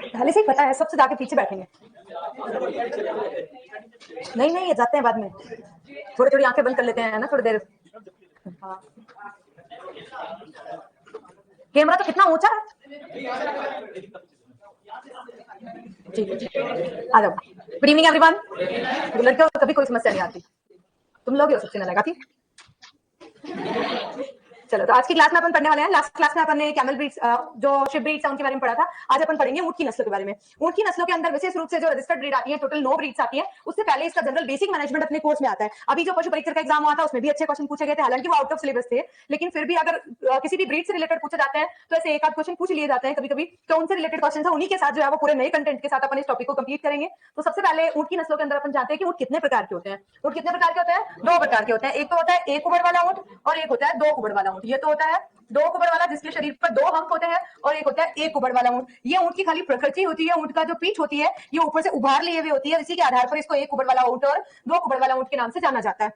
पहले से ही पता है, सबसे जाके पीछे बैठेंगे। नहीं ये जाते हैं बाद में, थोड़ी थोड़ी आंखें बंद कर लेते हैं ना थोड़ी देर। हाँ कैमरा तो कितना ऊंचा है। ठीक है आ जाओ। Good evening everyone. लड़कियों को कभी कोई समस्या नहीं आती, तुम लोग ही हो सबसे नालायक आती। चलो तो आज की क्लास में अपन पढ़ने वाले हैं, लास्ट क्लास में अपन ने कैमल ब्रीड्स जो शिप ब्रीड्स हैं उनके बारे में पढ़ा था। आज अपन पढ़ेंगे ऊंट की नस्लों के बारे में। ऊंट की नस्लों के अंदर विशेष रूप से जो रजिस्टर्ड ब्रीड आती है, टोटल 9 ब्रीड्स आती है। उससे पहले इसका जनरल बेसिक मैनेजमेंट अपने कोर्स में आता है। अभी जो पशु परीक्षक का एग्जाम हुआ था उसमें भी अच्छे क्वेश्चन पूछे गए थे, हालांकि वो आउट ऑफ सिलेबस थे, लेकिन फिर भी अगर किसी भी ब्रीड से रिलेटेड पूछे जाते हैं तो ऐसे एक आध क्वेश्चन पूछ लिए जाते हैं कभी कभी, तो उनसे रिलेटेड क्वेश्चन है उन्हीं के साथ जो है वो पूरे नए कंटेंट के साथ अपन इस टॉपिक को कंप्लीट करेंगे। तो सबसे पहले ऊंट की नस्लों के अंदर अपन जानते हैं कि ऊंट कितने प्रकार के होते हैं। ऊंट कितने प्रकार के होते हैं? 2 प्रकार के होते हैं। एक तो होता है एक कुबड़ वाला ऊंट और एक होता है 2 कुबड़ वाला ऊंट। ये तो होता है 2 कुबड़ वाला जिसके शरीर पर 2 अंक होते हैं, और एक होता है 1 कुबड़ वाला ऊंट। ये ऊंट की खाली प्रकृति होती है, ऊंट का जो पीठ होती है ये ऊपर से उभार लिए हुई होती है, इसी के आधार पर इसको 1 कुबड़ वाला ऊंट और 2 कुबड़ वाला ऊंट के नाम से जाना जाता है।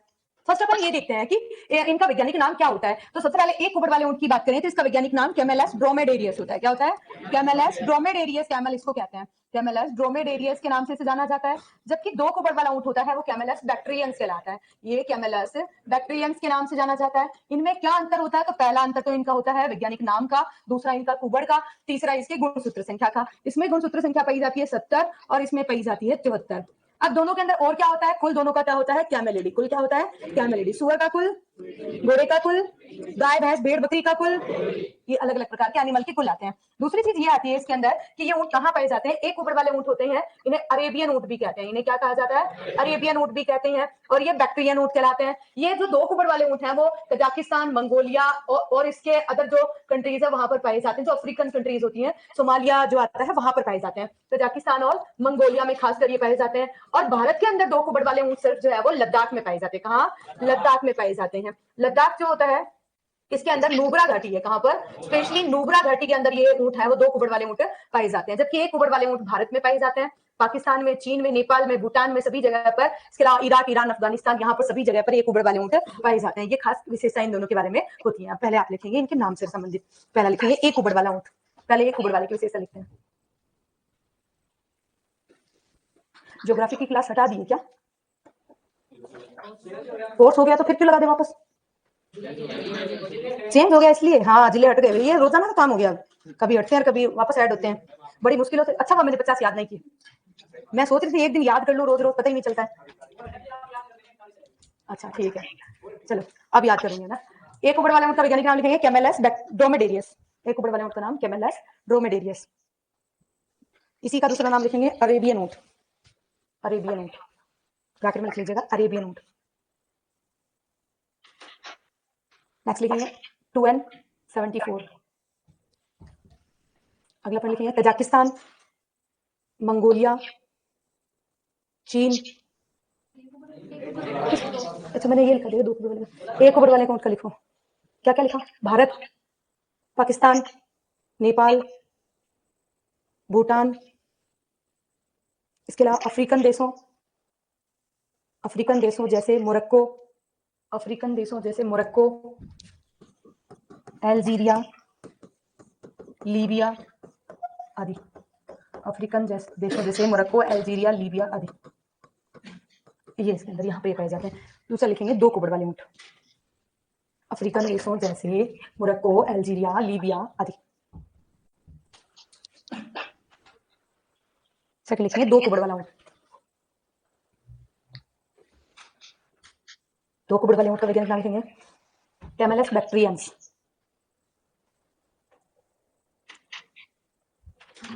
फर्स्ट अपन ये देखते हैं कि इनका वैज्ञानिक नाम क्या होता है। तो सबसे पहले एक कुबड़ वाले ऊंट की बात करें तो इसका वैज्ञानिक नाम कैमेलस ड्रोमेडेरियस होता है। क्या होता है? कैमेलस ड्रोमेडेरियस। कैमल इसको कहते हैं, कैमेलस ड्रोमेडेरियस के नाम से इसे जाना जाता है। जबकि 2 कुबड़ वाला ऊंट होता है वो कैमेलस बैक्ट्रियंस कहलाता है। ये कैमेलस बैक्ट्रियंस के नाम से जाना जाता है। इनमें क्या अंतर होता है? तो पहला अंतर तो इनका होता है वैज्ञानिक नाम का, दूसरा इनका कुबड़ का, तीसरा इसके गुणसूत्र संख्या का। इसमें गुणसूत्र संख्या पाई जाती है 70 और इसमें पाई जाती है 74। अब दोनों के अंदर और क्या होता है? कुल दोनों का क्या होता है? कैमेलिडी। कुल क्या होता है? कैमेलिडी। सुअर का कुल, घोड़े का कुल, गाय भैंस भेड़ बकरी का कुल, ये अलग अलग प्रकार के एनिमल के कुल आते हैं। दूसरी चीज ये आती है इसके अंदर कि ये ऊंट कहाँ पाए जाते हैं। एक कुबड़ वाले ऊंट होते हैं, इन्हें अरेबियन ऊंट भी कहते हैं। इन्हें क्या कहा जाता है? अरेबियन ऊंट भी कहते हैं। और ये बैक्ट्रियन ऊंट कहलाते हैं। ये जो 2 कुबड़ वाले ऊंट हैं वो कजाकिस्तान, मंगोलिया और इसके अदर जो कंट्रीज है वहां पर पाए जाते हैं। जो अफ्रीकन कंट्रीज होती हैं, सोमालिया जो आता है वहां पर पाए जाते हैं। कजाकिस्तान और मंगोलिया में खासकर ये पाए जाते हैं। और भारत के अंदर 2 कुबड़ वाले ऊंट सिर्फ जो है वो लद्दाख में पाए जाते हैं। कहाँ? लद्दाख में पाए जाते हैं। लद्दाख जो होता है इसके अंदर नुब्रा घाटी है। कहां पर? स्पेशली नुब्रा घाटी के अंदर ये ऊंट है वो 2 कुबड़ वाले ऊंट पाए जाते हैं। जबकि 1 कुबड़ वाले ऊंट भारत में पाए जाते हैं, पाकिस्तान में, चीन में, नेपाल में, भूटान में, सभी जगह पर। इसके अलावा इराक, ईरान, अफगानिस्तान, यहाँ पर सभी जगह पर 1 कुबड़ वाले ऊंट पाए जाते हैं। ये खास विशेषता इन दोनों के बारे में होती है। पहले आप लिखेंगे इनके नाम से संबंधित, पहला लिखेंगे 1 कुबड़ वाला ऊंट। पहले 1 कुबड़ वाले की विशेषता लिखते हैं। ज्योग्राफी की क्लास हटा दी है क्या? कोर्स हो गया तो फिर क्यों लगा दे वापस? चेंज हो गया इसलिए। हाँ जिले हट गए, ये रोजाना का काम हो गया। कभी हटते हैं और कभी वापस ऐड होते हैं, बड़ी मुश्किलों से। अच्छा हुआ मैंने 50 याद नहीं की। मैं सोच रही थी एक दिन याद कर लूं, रोज रोज पता ही नहीं चलता है। अच्छा ठीक है चलो अब याद करेंगे ना। एक कुबड़ वाले ऊंट का वैज्ञानिक नाम लिखेंगे कैमेलस ड्रोमेडेरियस। एक कुबड़ वाले ऊंट का नाम कैमेलस ड्रोमेडेरियस। इसी का दूसरा नाम लिखेंगे अरेबियन ऊंट। अरेबियन ऊंट ब्रैकेट में लिख लीजिएगा, अरेबियन ऊंट। नेक्स्ट लिखेंगे 2N74। अगला पर लिखेंगे कजाकिस्तान, मंगोलिया, चीन। अच्छा मैंने ये लिखा दिया 2 कुबड़ वाले। 1 कुबड़ वाले कौन का लिखो? क्या क्या लिखा? भारत, पाकिस्तान, नेपाल, भूटान, इसके अलावा अफ्रीकन देशों जैसे मोरक्को, अफ्रीकन देशों जैसे मोरक्को, अल्जीरिया, लीबिया आदि। अफ्रीकन देशों जैसे मोरक्को, अल्जीरिया, लीबिया आदि, ये इसके अंदर यहाँ पे पाए जाते हैं। दूसरा लिखेंगे 2 कुबड़ वाले ऊंट। अफ्रीकन देशों जैसे मोरक्को, अल्जीरिया, लीबिया आदि। सेकंड लिखेंगे 2 कुबड़ वाला ऊंट। 2 कुबड़ वाले ऊंट का वैज्ञानिक नाम लिखेंगे कैमेलस बैक्ट्रियंस।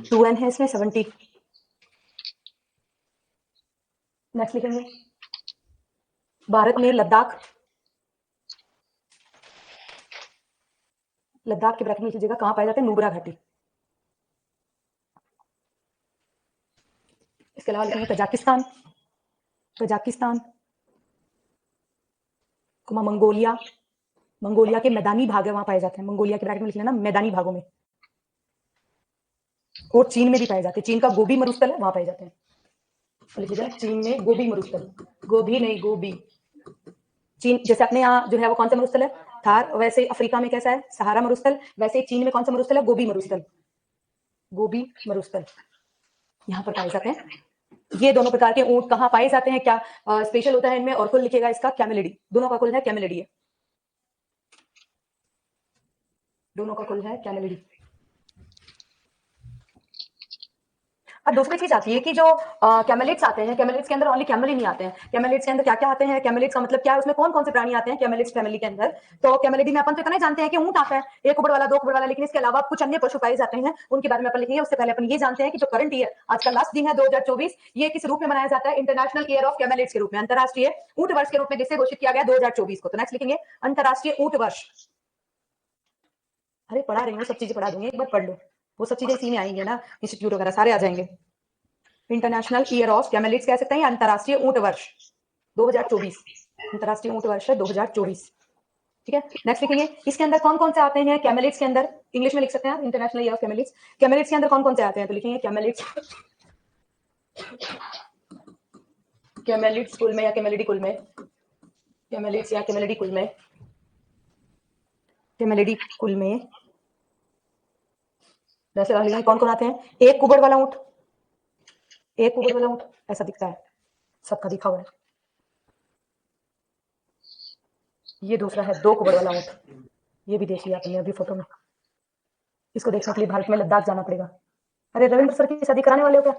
2N है इसमें 70। नेक्स्ट लिखेंगे भारत में लद्दाख के ब्रैकेट में लिख लीजिएगा कहां पाए जाते हैं? नुब्रा घाटी। इसके अलावा लिखेंगे कजाकिस्तान, मंगोलिया के मैदानी भाग है वहां पाए जाते हैं। मंगोलिया के ब्रैकेट में लिख लेना मैदानी भागों में। और चीन में भी पाए जाते हैं। चीन का गोबी मरुस्थल है वहां पाए जाते हैं। लिख लीजिएगा चीन में गोबी मरुस्थल, गोभी नहीं गोबी। चीन जैसे अपने यहाँ जो है वो कौन सा मरुस्थल है? थार। वैसे अफ्रीका में कैसा है? सहारा मरुस्थल। वैसे चीन में कौन सा मरुस्थल है? गोबी मरुस्थल। गोबी मरुस्थल। यहाँ पर पाए जाते हैं। ये दोनों प्रकार के ऊंट कहाँ पाए जाते हैं, क्या स्पेशल होता है इनमें, और कुल लिखेगा इसका कैमेलिडी। दोनों का कुल है कैमेलिडी, दोनों का कुल है कैमेलिडी। अब दूसरी चीज आती है कि जो कैमेलिड्स आते हैं, कैमेलिड्स के अंदर ओनली कैमल ही नहीं आते हैं। कैमेलिड्स के अंदर क्या क्या आते हैं, कैमेलिड्स का मतलब क्या है, उसमें कौन कौन से प्राणी आते हैं कैमेलिड्स फैमिली के अंदर। तो कैमेलिडी में अपन तो इतना ही जानते हैं कि ऊंट आता है, एक कुबड़ वाला, दो कुबड़ वाला, लेकिन इसके अलावा कुछ अन्य पशु पाए जाते हैं, उनके बारे में अपन लिखेंगे। उससे पहले अपन ये जानते हैं कि जो करंट ईयर, आज का लास्ट दिन है 2024, ये किस रूप में मनाया जाता है, इंटरनेशनल ईयर ऑफ कैमेलिड्स के रूप में, अंतरराष्ट्रीय ऊंट वर्ष के रूप में जिसे घोषित किया गया 2024 को। तो नेक्स्ट लिखेंगे अंतरराष्ट्रीय ऊंट वर्ष। अरे पढ़ा रही हूँ, सब चीजें पढ़ा दूंगी, एक बार पढ़ लो, वो सब चीजें इसी में आएंगे ना, इंस्टीट्यूट वगैरह सारे आ जाएंगे। इंटरनेशनल ईयर ऑफ कैमेलिड्स कह सकते हैं, अंतरराष्ट्रीय ऊंट वर्ष 2024, अंतरराष्ट्रीय ऊंट वर्ष है 2024। ठीक है, नेक्स्ट लिखेंगे इसके अंदर कौन कौन से आते हैं कैमेलिड्स के अंदर, इंग्लिश में लिख सकते हैं इंटरनेशनल ईयर ऑफ कैमेलिड्स। कैमेलिड्स के अंदर कौन कौन से आते हैं, तो लिखेंगे कैमेलिड्स, कैमेलिड्स कुल में या कैमेलिडी कुल में, कैमेलिड्स या कैमेलिडी कुल में, कैमेलिडी कुल में वैसे लिखेंगे कौन कौन आते हैं। एक कुबड़ वाला ऊंट, एक कुबड़ वाला ऊंट ऐसा दिखता है, सबका दिखा हुआ है। ये दूसरा है दो कुबड़ वाला ऊंट, ये भी देख लिया आपने अभी फोटो में। इसको देखने के लिए भारत में लद्दाख जाना पड़ेगा। अरे रविंद्र सर की शादी कराने वाले हो क्या,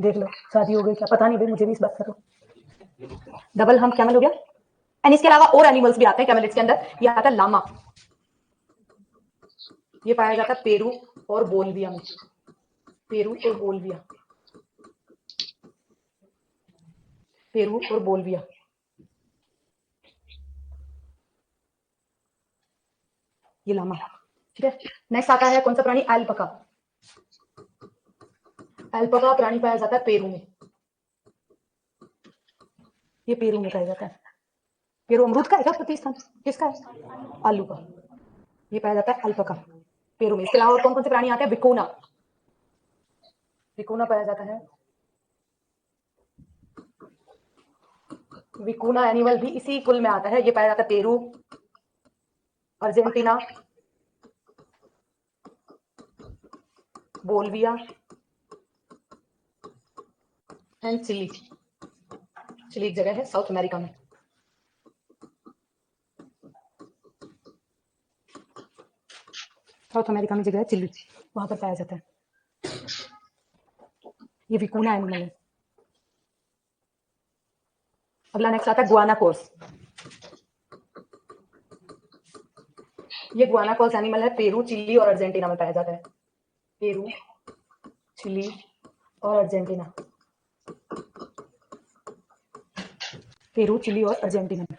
देख लो शादी हो गई क्या पता नहीं भाई, मुझे भी इस बात का तो। डबल हम कैमल हो गया। एंड इसके अलावा और एनिमल्स भी आते हैं कैमेलिड्स के अंदर। ये आता है लामा, ये पाया जाता है पेरू और बोलविया में, पेरू और बोलविया, पेरू और बोलविया। ये लामा, ठीक है। नेक्स्ट आता है कौन सा प्राणी, एल्पका। एल्पका प्राणी पाया जाता है पेरू में, ये पेरू में पाया जाता है। पेरू अमरूद का है क्या प्रतिस्थान, किसका है, आलू का। ये पाया जाता है अल्पका पेरू में। इसके अलावा और कौन कौन से प्राणी आते हैं, विकोना, विकोना पाया जाता है। विकोना एनिमल भी इसी कुल में आता है, ये पाया जाता है Peru, Argentina, Bolivia and Chile. Chile एक जगह है साउथ अमेरिका में। साउथ अमेरिका में जगह है चिली, वहां पर पाया जाता है। ये विकोना एनिमल है। अगला नेक्स्ट आता है गुआनाकोस। ये गुआनाकोस एनिमल है, पेरू, चिली और अर्जेंटीना में पाया जाता है। पेरू, चिली और अर्जेंटीना, पेरू, चिली और अर्जेंटीना में,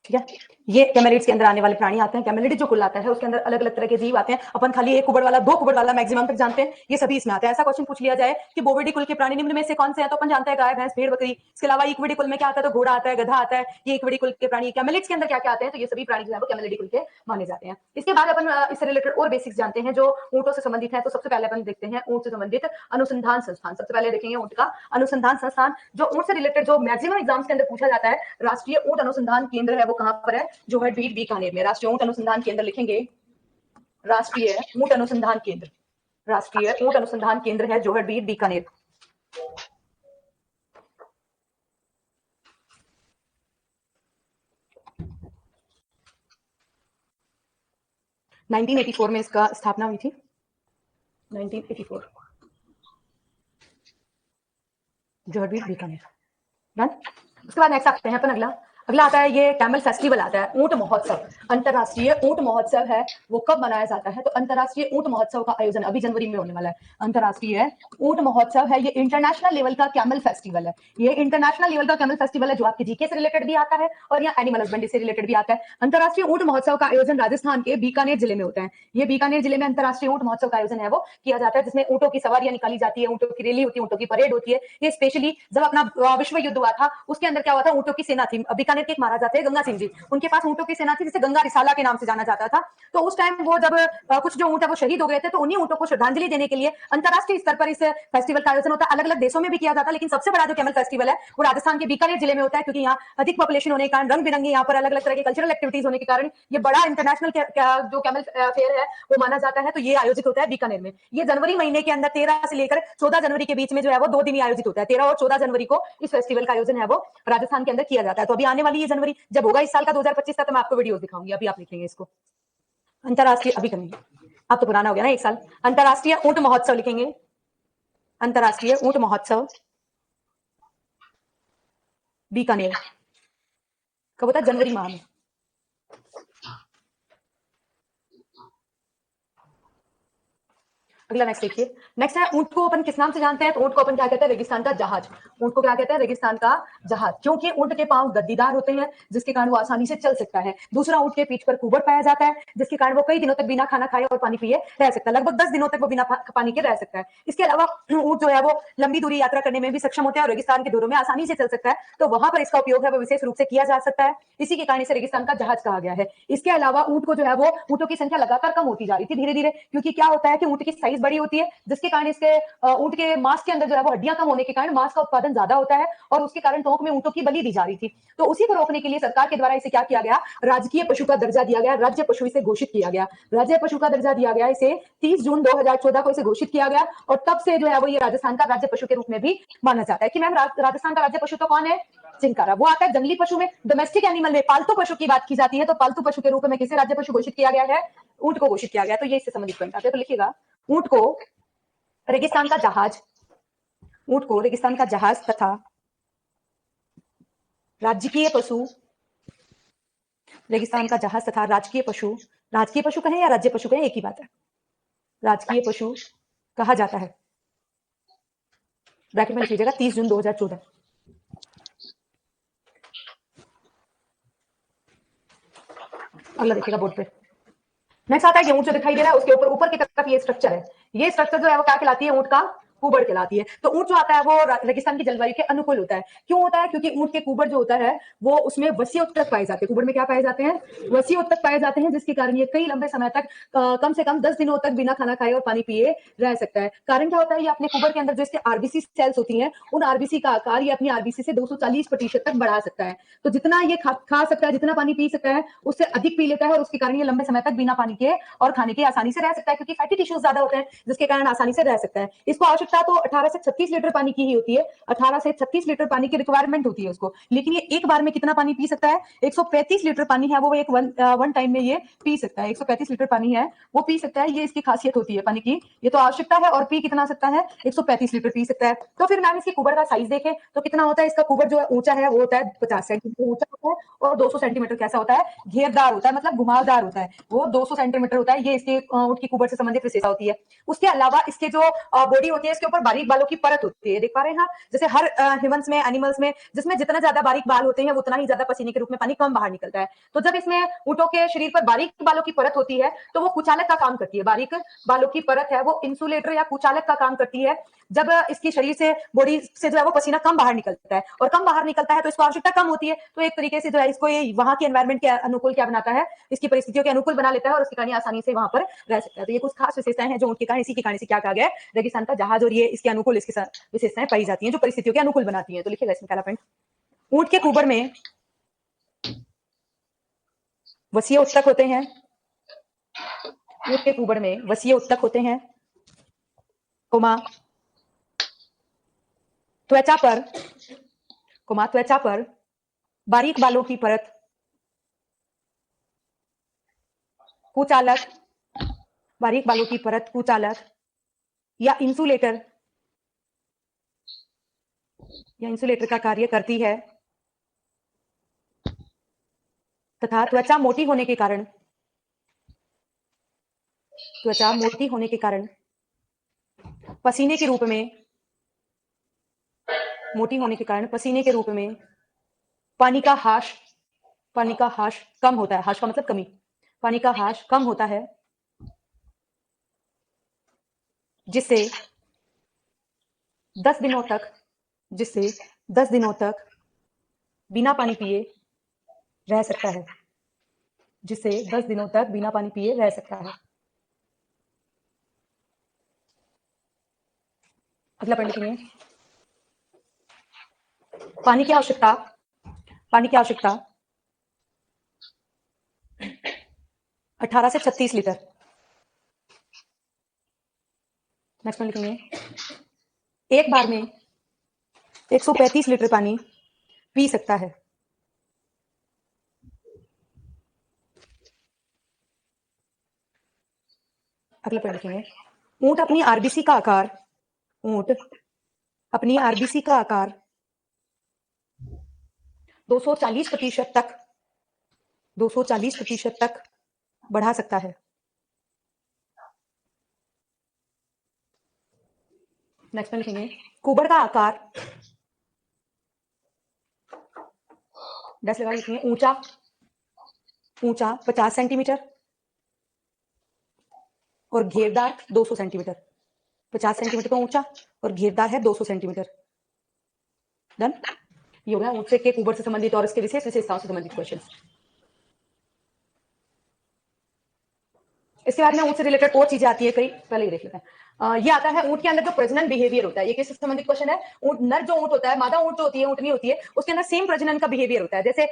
ठीक है। ये कैमेलिड्स के अंदर आने वाले प्राणी आते हैं। कैमेलिड जो कुल आता है उसके अंदर अलग अलग तरह के जीव आते हैं। अपन खाली एक कुबड़ वाला, दो कुबड़ वाला मैक्सिमम तक जानते हैं, ये सभी इसमें आते हैं। ऐसा क्वेश्चन पूछ लिया जाए कि बोविडी कुल के प्राणी निम्न में से कौन से हैं, तो अपन जानते हैं गाय, भैंस, भेड़, बकरी। इसके अलावा इक्विडी कुल में क्या आता है, तो घोड़ा आता है, गधा आता है। ये इक्विडी कुल के प्राणी। कैमेलिड्स के अंदर क्या क्या आते हैं, तो ये सभी प्राणी जो है वो कैमेलिडी कुल के माने जाते हैं। इसके बाद अपन इससे रिलेटेड और बेसिक्स जानते हैं जो ऊंटों से संबंधित है। तो सबसे पहले अपन देखते हैं ऊंट से संबंधित अनुसंधान संस्थान। सबसे पहले देखेंगे ऊंट का अनुसंधान संस्थान। जो ऊंट से रिलेटेड जो मैक्सिमम एग्जाम्स के अंदर पूछा जाता है, राष्ट्रीय ऊंट अनुसंधान केंद्र है वो कहां पर है, जोहड़बीट बीकानेर में। राष्ट्रीय ऊंट अनुसंधान केंद्र लिखेंगे, राष्ट्रीय ऊंट अनुसंधान केंद्र, राष्ट्रीय ऊंट अनुसंधान केंद्र है जोहड़बीट बीकानेर। (1984) में इसका स्थापना हुई थी, 1984, जोहड़बीट बीकानेर। डन। उसके बाद नेक्स्ट आते हैं अपन अगला आता है ये कैमल फेस्टिवल आता है, ऊंट महोत्सव। अंतरराष्ट्रीय ऊंट महोत्सव है वो कब मनाया जाता है, तो अंतरराष्ट्रीय ऊंट महोत्सव का आयोजन अभी जनवरी में होने वाला है। अंतरराष्ट्रीय ऊंट महोत्सव है, ये इंटरनेशनल लेवल का कैमल फेस्टिवल है। ये इंटरनेशनल लेवल का कैमल फेस्टिवल है जो आपके जीके से रिलेटेड भी आता है और यहाँ एनिमल हस्बेंड्री से रिलेटेड भी आता है। अंतरराष्ट्रीय ऊंट महोत्सव का आयोजन राजस्थान के बीकानेर जिले में होता है। ये बीकानेर जिले में अंतरराष्ट्रीय ऊंट महोत्सव का आयोजन है वो किया जाता है, जिसमें ऊंटों की सवारियां निकाली जाती है, ऊंटों की रैली होती है, ऊंटों की परेड होती है। ये स्पेशली जब अपना विश्व युद्ध हुआ था उसके अंदर क्या हुआ था, ऊंटों की सेना थी, बीकानेर बीकानेर के एक महाराजा थे गंगा सिंह जी, उनके पास ऊंटों की सेना थी जिसे गंगा रिसाला के नाम से जाना जाता था। तो उस टाइम वो जब कुछ जो ऊंट है वो शहीद हो गए थे, तो उन्हीं ऊंटों को श्रद्धांजलि देने के लिए अंतरराष्ट्रीय स्तर पर इस फेस्टिवल का आयोजन होता है। अलग अलग देशों में भी किया जाता है, लेकिन सबसे बड़ा जो कैमल फेस्टिवल है वो राजस्थान के बीकानेर जिले में होता है, क्योंकि यहाँ अधिक पॉपुलेशन होने के कारण, रंग बिरंगी यहाँ पर अलग अलग तरह के कल्चरल एक्टिविटीज होने के कारण ये बड़ा इंटरनेशनल जो कैमल फेयर है वो माना जाता है। तो ये आयोजित होता है बीकानेर में। ये जनवरी महीने के अंदर 13 से लेकर 14 जनवरी के बीच में जो है वो 2 दिन आयोजित होता है। 13 और 14 जनवरी को इस फेस्टिवल का आयोजन है वो राजस्थान के अंदर किया जाता है। तो अभी आने वाली ये जनवरी जब होगा इस साल का 2025 का, तो मैं आपको वीडियोस दिखाऊंगी। अभी आप लिखेंगे इसको अंतरराष्ट्रीय, अभी करेंगे, अब तो पुराना हो गया ना एक साल। अंतरराष्ट्रीय ऊंट महोत्सव लिखेंगे, अंतरराष्ट्रीय ऊंट महोत्सव बीकानेर कब होता है? जनवरी माह में। अगला नेक्स्ट देखिए, नेक्स्ट है ऊंट को अपन किस नाम से जानते हैं? तो ऊंट को अपन क्या कहते हैं? रेगिस्तान का जहाज। ऊंट को क्या कहते हैं? रेगिस्तान का जहाज, क्योंकि ऊंट के पांव गद्दीदार होते हैं जिसके कारण वो आसानी से चल सकता है। दूसरा, ऊंट के पीठ पर कुबड़ पाया जाता है जिसके कारण वो कई दिनों तक बिना खाना खाए और पानी पिए रह सकता है। लगभग 10 दिनों तक वो बिना पानी के रह सकता है। इसके अलावा ऊंट जो है वो लंबी दूरी यात्रा करने में भी सक्षम होते हैं और रेगिस्तान के दौरों में आसानी से चल सकता है, तो वहां पर इसका उपयोग है वो विशेष रूप से किया जा सकता है। इसी के कारण इसे रेगिस्तान का जहाज कहा गया है। इसके अलावा ऊंट को जो है वो ऊंटों की संख्या लगातार कम होती जा रही थी धीरे धीरे, क्योंकि क्या होता है कि ऊंट की साइज बड़ी होती है जिसके कारण इसके ऊंट के मांस के अंदर जो है वो हड्डियां कम होने के कारण मांस का उत्पादन ज्यादा होता है और उसके कारण टोंक में ऊंटों की बलि दी जा रही थी। तो उसी को रोकने के लिए सरकार के द्वारा इसे क्या किया गया? राजकीय पशु का दर्जा दिया गया, राज्य पशु इसे घोषित किया गया। राज्य पशु का दर्जा दिया गया इसे 30 जून 2014 को इसे घोषित किया गया और तब से जो है वो ये राजस्थान का राज्य पशु के रूप में भी माना जाता है। कि मैम राजस्थान का राज्य पशु तो कौन है? चिंकारा। वो आता है जंगली पशु में। डोमेस्टिक एनिमल में पालतू पशु की बात की जाती है, तो पालतू पशु के रूप में किसे राज्य पशु घोषित किया गया है? ऊंट को घोषित किया गया। तो ये इससे संबंधित पॉइंट आते हैं, तो लिखिएगा ऊंट को रेगिस्तान का जहाज, ऊंट को रेगिस्तान का जहाज तथा राजकीय पशु, रेगिस्तान का जहाज तथा राजकीय पशु कहें या राज्य पशु कहें एक ही बात है, राजकीय पशु कहा जाता है। ब्रैकेट में लिख लीजिएगा 30 जून 2014। अगला देखिएगा बोर्ड पे। नेक्स्ट आता है ऊंट जो दिखाई दे रहा है उसके ऊपर की तरफ ये स्ट्रक्चर है। ये स्ट्रक्चर जो है वो क्या कहलाती है? ऊंट का कुबड़ कहलाती है। तो ऊंट जो आता है वो रेगिस्तान की जलवायु के अनुकूल होता है। क्यों होता है? क्योंकि ऊंट के कुबड़ जो होता है वो उसमें वसीय उत्तक पाए जाते हैं। कुबड़ में क्या पाए जाते हैं? वसीय उत्तक पाए जाते हैं, जिसके कारण ये कई लंबे समय तक कम से कम 10 दिनों तक बिना खाना खाए और पानी पिए रह सकता है। कारण क्या होता है? ये अपने कुबड़ के अंदर जो इसके आरबीसी सेल्स होती हैं उन आरबीसी का आकार ये अपनी आरबीसी से 240% तक बढ़ा सकता है। तो जितना ये खा सकता है, जितना पानी पी सकता है, उससे अधिक पी लेता है और उसके कारण ये लंबे समय तक बिना पानी के और खाने के आसानी से रह सकता है, क्योंकि फैटी टिश्यूज ज्यादा होते हैं जिसके कारण आसानी से रह सकता है। इसको आवश्यकता तो 18 से 36 लीटर पानी की ही होती है। 18 से 36 लीटर पानी की रिक्वायरमेंट होती है उसको, लेकिन ये एक बार में कितना पानी पी सकता है? 135 लीटर पानी है वो एक वन टाइम में ये पी सकता है। 135 लीटर पानी है वो पी सकता है, ये इसकी खासियत होती है पानी की। ये तो आवश्यकता है और पी कितना सकता है? 135 लीटर पी सकता है। तो फिर मैम इसके कुबड़ का साइज देखें तो कितना होता है? इसका कुबड़ जो है ऊंचा है वो होता है 50 सेंटीमीटर ऊंचा होता है और 200 सेंटीमीटर कैसा होता है? घेरदार होता है, मतलब घुमावदार होता है। वो 200 सेंटीमीटर होता है। ये इसके ऊंट की कुबड़ से संबंधित विशेषता होती है। उसके अलावा इसके जो बॉडी होती है इसके ऊपर बारीक बालों की परत होती है, देख पा रहे हैं आप? जैसे हर ह्यूमंस में, एनिमल्स में, जिसमें जितना ज्यादा बारीक बाल होते हैं उतना ही ज्यादा पसीने के रूप में पानी कम बाहर निकलता है। तो जब इसमें ऊंटों के शरीर पर बारीक बालों की परत होती है तो वो कुचालक का काम करती है। बारीक बालों की परत है वो इंसुलेटर या कुचालक का काम करती है। जब इसकी शरीर से, बॉडी से जो है वो पसीना कम बाहर निकलता है और कम बाहर निकलता है तो इसको आवश्यकता कम होती है, तो एक तरीके से जो है इसको ये वहां के एनवायरमेंट के अनुकूल क्या बनाता है? इसकी परिस्थितियों के अनुकूल बना लेता है और उसके कारण आसानी से वहां पर रह सकता है। तो ये कुछ खास विशेषताएं हैं जो उनके कारण, इसी के कारण से क्या कहा गया है? रेगिस्तान का जहाज। और ये इसके अनुकूल इसकी विशेषताएं पाई जाती हैं जो परिस्थितियों के अनुकूल बनाती हैं। तो लिखिएगा इसमें पहला पॉइंट, ऊंट के कुबड़ में वसीय उत्तक होते हैं। ऊंट के कुबड़ में वसीय उत्तक होते हैं, त्वचा पर बारीक बालों की परत, कुचालक, बारीक बालों की परत कुचालक या इंसुलेटर का कार्य करती है तथा त्वचा मोटी होने के कारण पसीने के रूप में, मोटी होने के कारण पसीने के रूप में पानी का हाश कम होता है। हाश का मतलब कमी। पानी का हाश कम होता है जिससे 10 दिनों तक बिना पानी पिए रह सकता है, जिससे 10 दिनों तक बिना पानी पिए रह सकता है। अगला पढ़ लिखेंगे, पानी की आवश्यकता 18 से 36 लीटर। नेक्स्ट में लिखेंगे, एक बार में 135 लीटर पानी पी सकता है। अगला पढ़ लिखेंगे, ऊंट अपनी आरबीसी का आकार 240% तक बढ़ा सकता है। नेक्स्ट में लिखेंगे, कुबड़ का आकार लगा लिखेंगे, ऊंचा 50 सेंटीमीटर और घेरदार 200 सेंटीमीटर। 50 सेंटीमीटर का ऊंचा और घेरदार है 200 सेंटीमीटर। डन। ये हो गया ऊंट के कुबड़ से संबंधित और इसके विशेषताओं से संबंधित क्वेश्चन। इसके बाद में ऊंट से रिलेटेड और चीजें आती है कई, पहले ही देख लेते हैं। ये आता है ऊंट के अंदर जो प्रजनन बिहेवियर होता है, ये किससे संबंधित क्वेश्चन है। ऊंट नर जो ऊंट होता है, मादा ऊंट जो होती है, ऊंटनी होती है, उसके अंदर सेम प्रजनन का बिहेवियर होता है। जैसे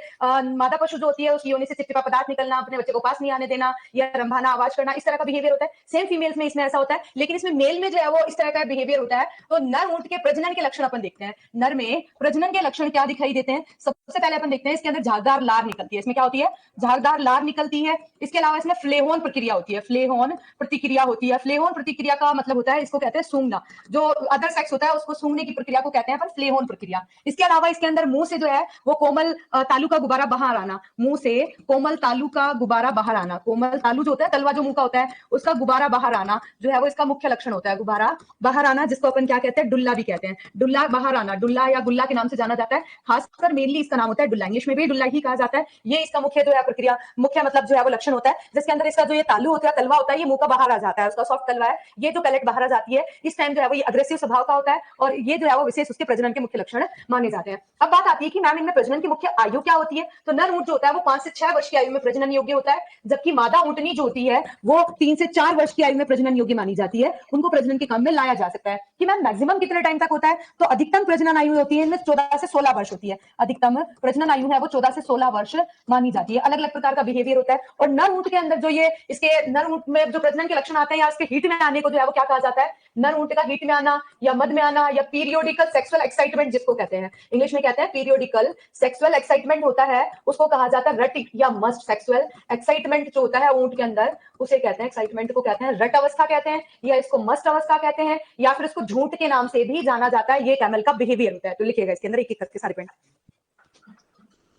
मादा पशु जो होती है, उसकी योनि से चिपचिपा पदार्थ निकलना, अपने बच्चे को पास नहीं आने देना या रंभाना आवाज करना, इस तरह का बिहेवियर होता है। सेम फीमेल्स में इसमें ऐसा होता है, लेकिन इसमें मेल में जो है वो इस तरह का बिहेवियर होता है। तो नर ऊंट के प्रजनन के लक्षण अपन देखते हैं। नर में प्रजनन के लक्षण क्या दिखाई देते हैं, सबसे पहले अपन देखते हैं इसके अंदर झागदार लार निकलती है। इसमें क्या होती है, झागदार लार निकलती है। इसके अलावा इसमें फ्लेहोन प्रक्रिया होती है, फ्लेहोन प्रतिक्रिया होती है। फ्लेहोन प्रतिक्रिया का मतलब होता है, इसको कहते हैं सूंघना। जो अदर सेक्स होता है उसको सूंघने की प्रक्रिया को कहते हैं अपन फ्लेहोन प्रक्रिया। इसके अलावा इसके अंदर मुंह से जो है वो कोमल तालु का गुब्बारा बाहर आना, मुंह से कोमल तालु का गुब्बारा बाहर आना। कोमल तालु जो होता है, तलवा जो मुंह का होता है, उसका गुब्बारा बाहर आना जो है वो इसका मुख्य लक्षण होता है। गुब्बारा बाहर आना, जिसको अपन क्या कहते हैं, डुल्ला भी कहते हैं। डुल्ला बाहर आना, डुल्ला या गुल्ला के नाम से जाना जाता है। खासकर मेनली इसका नाम होता है डुल्ला, इंग्लिश में भी डुल्ला ही कहा जाता है। ये इसका मुख्य जो है प्रक्रिया, मुख्य मतलब जो है वो लक्षण होता है, जिसके अंदर इसका जो ये तालु होता है, तलवा होता है, ये मुंह का बाहर आ जाता है, उसका सॉफ्ट तलवा है। ये जो पैलेट बाहर आ जाती है, इस टाइम जो है वो ये अग्रेसिव स्वभाव का होता है और ये जो है वो विशेष उसके प्रजनन के मुख्य लक्षण माने जाते हैं। अब बात आती है कि मैम इनमें प्रजनन की मुख्य आयु क्या होती है। तो नर ऊंट जो होता है वो 5 से 6 वर्ष की आयु में प्रजनन योग्य होता है, जबकि मादा ऊंटनी जो होती है वो 3 से 4 वर्ष की आयु में प्रजनन योग्य मानी जाती है। उनको प्रजनन के काम में लाया जा सकता है। कि मैम मैक्सिमम कितने टाइम तक होता है, तो अधिकतम प्रजनन आयु होती है इनमें 14 से 16 वर्ष होती है। अधिकतम प्रजनन आयु है वो 14 से 16 वर्ष मानी जाती है। अलग अलग प्रकार का बिहेवियर होता है। और नर ऊंट के अंदर जो ये इसके नर ऊंट में जो प्रजनन के लक्षण आते हैं या इसके हीट में आने को जो है वो क्या कहा जाता है, नर ऊंट का हीट में आना या मध में आना या पीरियोडिकल सेक्सुअल एक्साइटमेंट जिसको कहते हैं, इंग्लिश में कहते हैं पीरियोडिकल सेक्सुअल एक्साइटमेंट होता है, उसको कहा जाता है रट या मस्ट। सेक्सुअल एक्साइटमेंट जो होता है ऊंट के अंदर, उसे कहते हैं, एक्साइटमेंट को कहते हैं रट अवस्था कहते हैं, या इसको मस्ट अवस्था कहते हैं, या फिर इसको झूठ के नाम से भी जाना जाता है। ये कैमल का बिहेवियर होता है। तो लिखिएगा इसके अंदर एक एक करके सारे पॉइंट।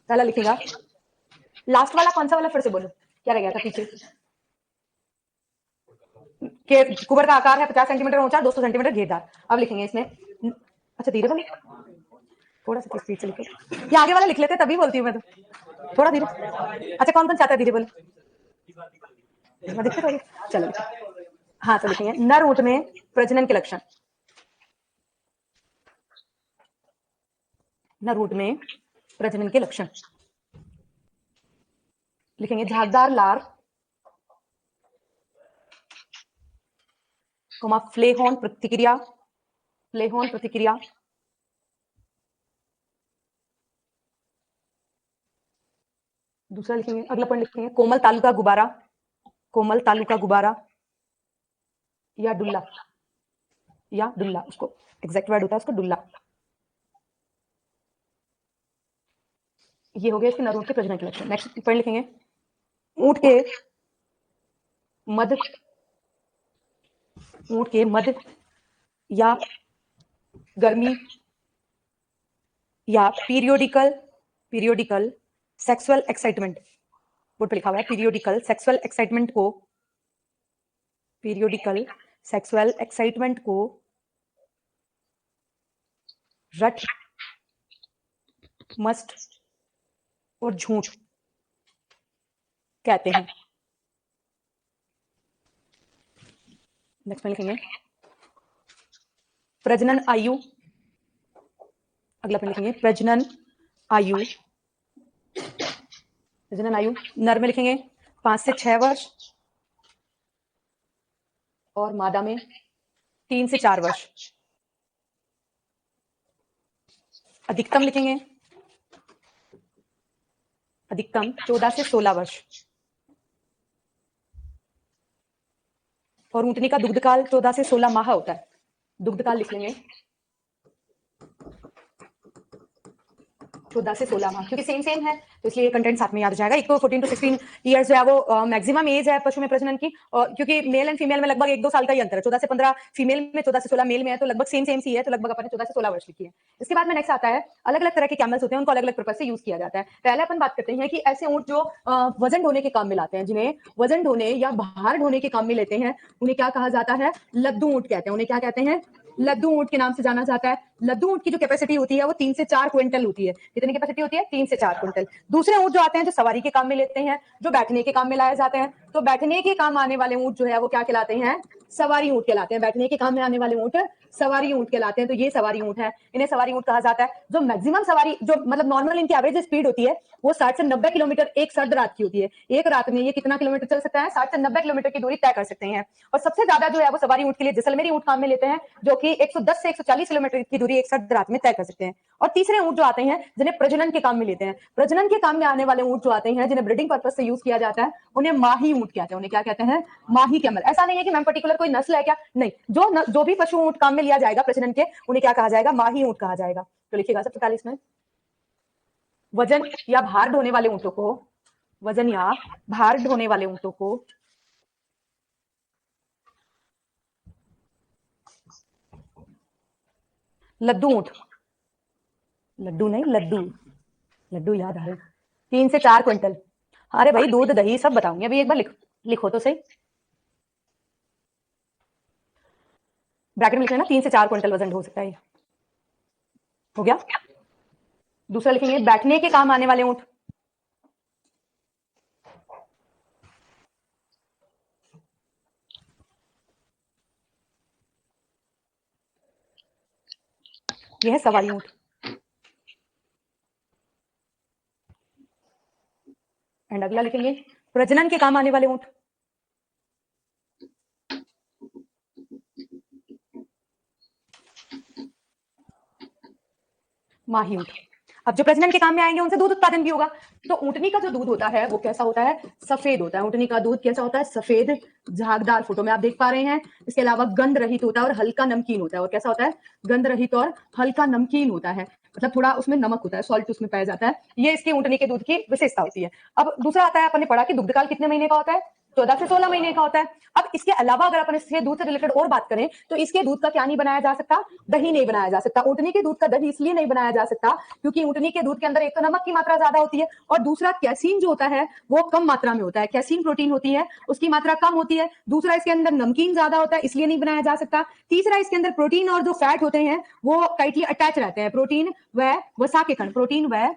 पहला लिखिएगा, लास्ट वाला कौन सा वाला, फिर से बोलो क्या रह गया था पीछे। कुबर का आकार है 50 सेंटीमीटर ऊंचा, 200 सेंटीमीटर घेरदार। अब लिखेंगे इसमें, अच्छा धीरे बोलो, थोड़ा सा स्पीड से लिखो। ये आगे वाला लिख लेते तभी बोलती हूँ मैं तो, थोड़ा धीरे। अच्छा कौन कौन चाहता है धीरे बोलो, मैं दिखते थोड़ी। चलो हाँ, तो लिखेंगे नर ऊंट में प्रजनन के लक्षण। नर ऊंट में प्रजनन के लक्षण लिखेंगे, झागदार लार, फ्लेहोन प्रतिक्रिया, फ्लेहोन प्रतिक्रिया, दूसरा लिखेंगे, अगला पॉइंट लिखेंगे कोमल तालु का गुब्बारा, कोमल तालु का गुब्बारा या डुल्ला, या डुल्ला, उसको एग्जैक्ट वर्ड होता है उसको डुल्ला। ये हो गया इसके नर ऊंट के प्रजनन के लक्षण। नेक्स्ट पॉइंट लिखेंगे, ऊंट के मध या गर्मी या पीरियोडिकल सेक्सुअल एक्साइटमेंट, बोर्ड पे लिखा हुआ है पीरियोडिकल सेक्सुअल एक्साइटमेंट को रट, मस्ट और झूठ कहते हैं। नेक्स्ट में लिखेंगे प्रजनन आयु, अगला पे लिखेंगे प्रजनन आयु प्रजनन आयु नर में लिखेंगे 5 से 6 वर्ष और मादा में 3 से 4 वर्ष। अधिकतम लिखेंगे अधिकतम 14 से 16 वर्ष और ऊंटनी का दुग्धकाल 14 से 16 माह होता है। दुग्धकाल लिख लेंगे 14 से 16 माह, क्योंकि सेम है तो इसलिए कंटेंट साथ में याद हो जाएगा। एक तो 14 to 16 इयर्स जो है वो मैक्सिमम एज है पशु में प्रजनन की, और क्योंकि मेल एंड फीमेल में लगभग 1-2 साल का ही अंतर है। 14 से 15 फीमेल में, 14 से 16 मेल में है, तो लगभग सेम सी है, तो लगभग अपन ने 14 से 16 वर्ष लिखी है। इसके बाद में नेक्स्ट आता है अलग अलग तरह के कैमल्स होते हैं, उनको अलग अलग पर्पज से यूज किया जाता है। पहले अपन बात करते हैं कि ऐसे ऊंट जो वजन ढोने के काम में लाते हैं, जिन्हें वजन ढोने या भार ढोने के काम में लेते हैं, उन्हें क्या कहा जाता है? लद्दू ऊंट कहते हैं। उन्हें क्या कहते हैं? लद्दू ऊंट के नाम से जाना जाता है। लद्दू ऊंट की जो कैपेसिटी होती है वो 3 से 4 क्विंटल होती है। कितनी कैपेसिटी होती है? 3 से 4 क्विंटल। दूसरे ऊंट जो आते हैं जो सवारी के काम में लेते हैं, जो बैठने के काम में लाए जाते हैं, तो बैठने के काम आने वाले ऊंट जो है वो क्या कहलाते हैं? सवारी ऊंट कहलाते हैं। बैठने के काम में आने वाले ऊंट सवारी ऊंट कहलाते हैं। तो ये सवारी ऊंट है, इन्हें सवारी ऊंट कहा जाता है। जो मैक्सिमम सवारी, जो मतलब नॉर्मल इनकी एवरेज स्पीड होती है वो 60 से 90 किलोमीटर एक सर्द रात की होती है। एक रात में ये कितना किलोमीटर चल सकता है? 60 से 90 किलोमीटर की दूरी तय कर सकते हैं। और सबसे ज्यादा जो है वो सवारी ऊंट के लिए जैसलमेरी ऊंट काम में लेते हैं, जो कि 110 से 140 किलोमीटर की दूरी एक सर्द रात में तय कर सकते हैं। और तीसरे ऊंट जो आते हैं जिन्हें प्रजनन के काम में लेते हैं, प्रजनन के काम में आने वाले ऊंट जो आते हैं जिन्हें ब्रीडिंग पर्पज से यूज किया जाता है, उन्हें माही ऊंट कहते हैं। उन्हें क्या कहते हैं? माही कैमल। ऐसा नहीं है कि मैम पर्टिकुलर कोई नस्ल है क्या, नहीं, जो भी पशु ऊंट काम में लिया जाएगा प्रजनन के, उन्हें क्या कहा जाएगा? माही ऊंट कहा जाएगा। तो लिखिएगा सबसे पहले इसमें वजन या भार ढोने वाले ऊंटों को, वजन या भार ढोने वाले ऊंटों को लद्दू ऊंट, लड्डू नहीं लद्दू, लड्डू याद आ रहे, 3 से 4 क्विंटल। अरे भाई दूध दही सब बताऊंगी, अभी एक बार लिखो तो सही, ब्रैकेट में लिख लेना, 3 से 4 क्विंटल वजन हो सकता है। हो गया। दूसरा लिखेंगे बैठने के काम आने वाले ऊंट, यह है सवारी ऊंट। एंड अगला लिखेंगे प्रजनन के काम आने वाले ऊंट, माही ऊंट। अब जो प्रजनन के काम में आएंगे उनसे दूध उत्पादन भी होगा। तो ऊंटनी का जो दूध होता है वो कैसा होता है? सफेद होता है। ऊंटनी का दूध कैसा होता है? सफेद झागदार, फोटो में आप देख पा रहे हैं। इसके अलावा गंध रहित होता है और हल्का नमकीन होता है। और कैसा होता है? गंध रहित और हल्का नमकीन होता है, मतलब थोड़ा उसमें नमक होता है, सॉल्ट उसमें पाया जाता है। ये इसके ऊंटनी के दूध की विशेषता होती है। अब दूसरा आता है, अपन ने पढ़ा कि दुग्धकाल कितने महीने का होता है? 14 से 16 महीने का होता है। अब इसके अलावा अगर अपन इसके दूध से रिलेटेड और बात करें तो इसके दूध का क्या नहीं बनाया जा सकता? दही नहीं बनाया जा सकता। ऊंटनी के दूध का दही इसलिए नहीं बनाया जा सकता क्योंकि ऊंटनी के दूध के अंदर एक तो नमक की मात्रा ज्यादा होती है और दूसरा कैसीन जो होता है वो कम मात्रा में होता है। कैसीन प्रोटीन होती है, उसकी मात्रा कम होती है। दूसरा इसके अंदर नमकीन ज्यादा होता है, इसलिए नहीं बनाया जा सकता। तीसरा इसके अंदर प्रोटीन और जो फैट होते हैं वो टाइटली अटैच रहते हैं। प्रोटीन व वसा के खंड, प्रोटीन व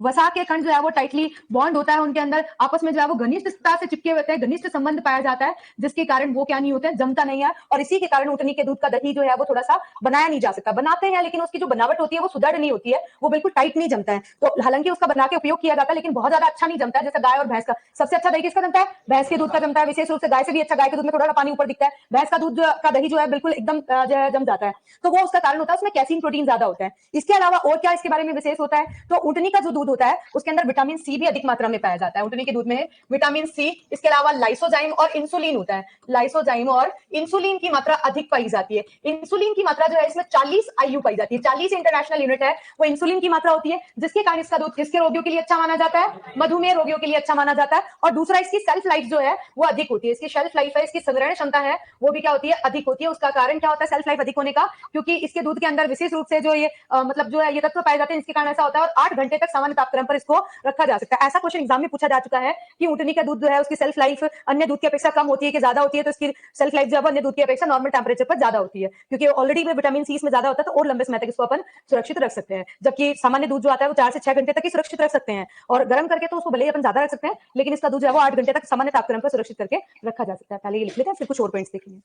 वसा के खंड जो है वो टाइटली बॉन्ड होता है, उनके अंदर आपस में जो है वो घनिष्ठता से चिपके होते हैं, घनिष्ठ संबंध पाया जाता है, जिसके कारण वो क्या नहीं होते हैं? जमता नहीं है। और इसी के कारण ऊंटनी के दूध का दही जो है वो थोड़ा सा बनाया नहीं जा सकता। बनाते हैं लेकिन उसकी जो बनावट होती है वो सुदृढ़ नहीं होती है, वो बिल्कुल टाइट नहीं जमता है। तो हालांकि उसका बना के उपयोग किया जाता है लेकिन बहुत ज्यादा अच्छा नहीं जमता है। जैसे गाय और भैंस का सबसे अच्छा दही किसका जमता है? भैंस के दूध का जमता है। विशेष रूप से गाय से भी अच्छा, गाय के दूध में थोड़ा पानी ऊपर दिखता है, भैंस का दूध का दही जो है बिल्कुल एकदम जो है जम जाता है। तो वो उसका कारण होता है, उसमें कैसीन प्रोटीन ज्यादा होता है। इसके अलावा और क्या इसके बारे में विशेष होता है? तो ऊंटनी का जो दूध होता है उसके अंदर विटामिन सी भी अधिक मात्रा में पाया जाता है। ऊंटनी के दूध में विटामिन सी, इसके अलावा लाइसोजाइम और इंसुलिन होता है। लाइसोजाइम और इंसुलिन की मात्रा अधिक पाई जाती है। इंसुलिन की मात्रा जो है इसमें 40 आयु पाई जाती है, 40 इंटरनेशनल यूनिट है वो इंसुलिन की मात्रा होती है, जिसके कारण इसका दूध किसके रोगियों के लिए अच्छा माना जाता है? मधुमेह रोगियों के लिए अच्छा माना जाता है। और दूसरा इसकी सेल्फ लाइफ जो है वो अधिक होती है। इसकी शेल्फ लाइफ है, इसकी संग्रहण क्षमता है वो भी क्या होती है? अधिक होती है। उसका कारण क्या होता है सेल्फ लाइफ अधिक होने का? क्योंकि इसके दूध के अंदर विशेष रूप से जो ये मतलब जो है ये तत्व पाए जाते हैं, इसके कारण ऐसा होता है। और 8 घंटे तक सामान्य तापक्रम पर इसको रखा जा सकता है। ऐसा क्वेश्चन एग्जाम में पूछा जा चुका है कि ऊंटनी का दूध जो है उसकी सेल्फ लाइफ अन्य दूध की अपेक्षा कम होती है कि ज्यादा होती है? तो इसकी सेल्फ लाइफ जो है अन्य दूध की अपेक्षा नॉर्मल टेंपरेचर पर ज्यादा होती है, क्योंकि ऑलरेडी में विटामिन सी इसमें ज्यादा होता है, तो और लंबे समय तक इसको अपन सुरक्षित रख सकते हैं। जबकि सामान्य दूध जो आता है वो 4 से 6 घंटे तक ही सुरक्षित रख सकते हैं, और गर्म करके तो उसको भले ही अपन ज्यादा रख सकते हैं, लेकिन इसका दूध जो है वो 8 घंटे तक सामान्य तापक्रम पर सुरक्षित करके रखा जा सकता है। पहले ये लिख लेते हैं, फिर कुछ और पॉइंट्स देखेंगे।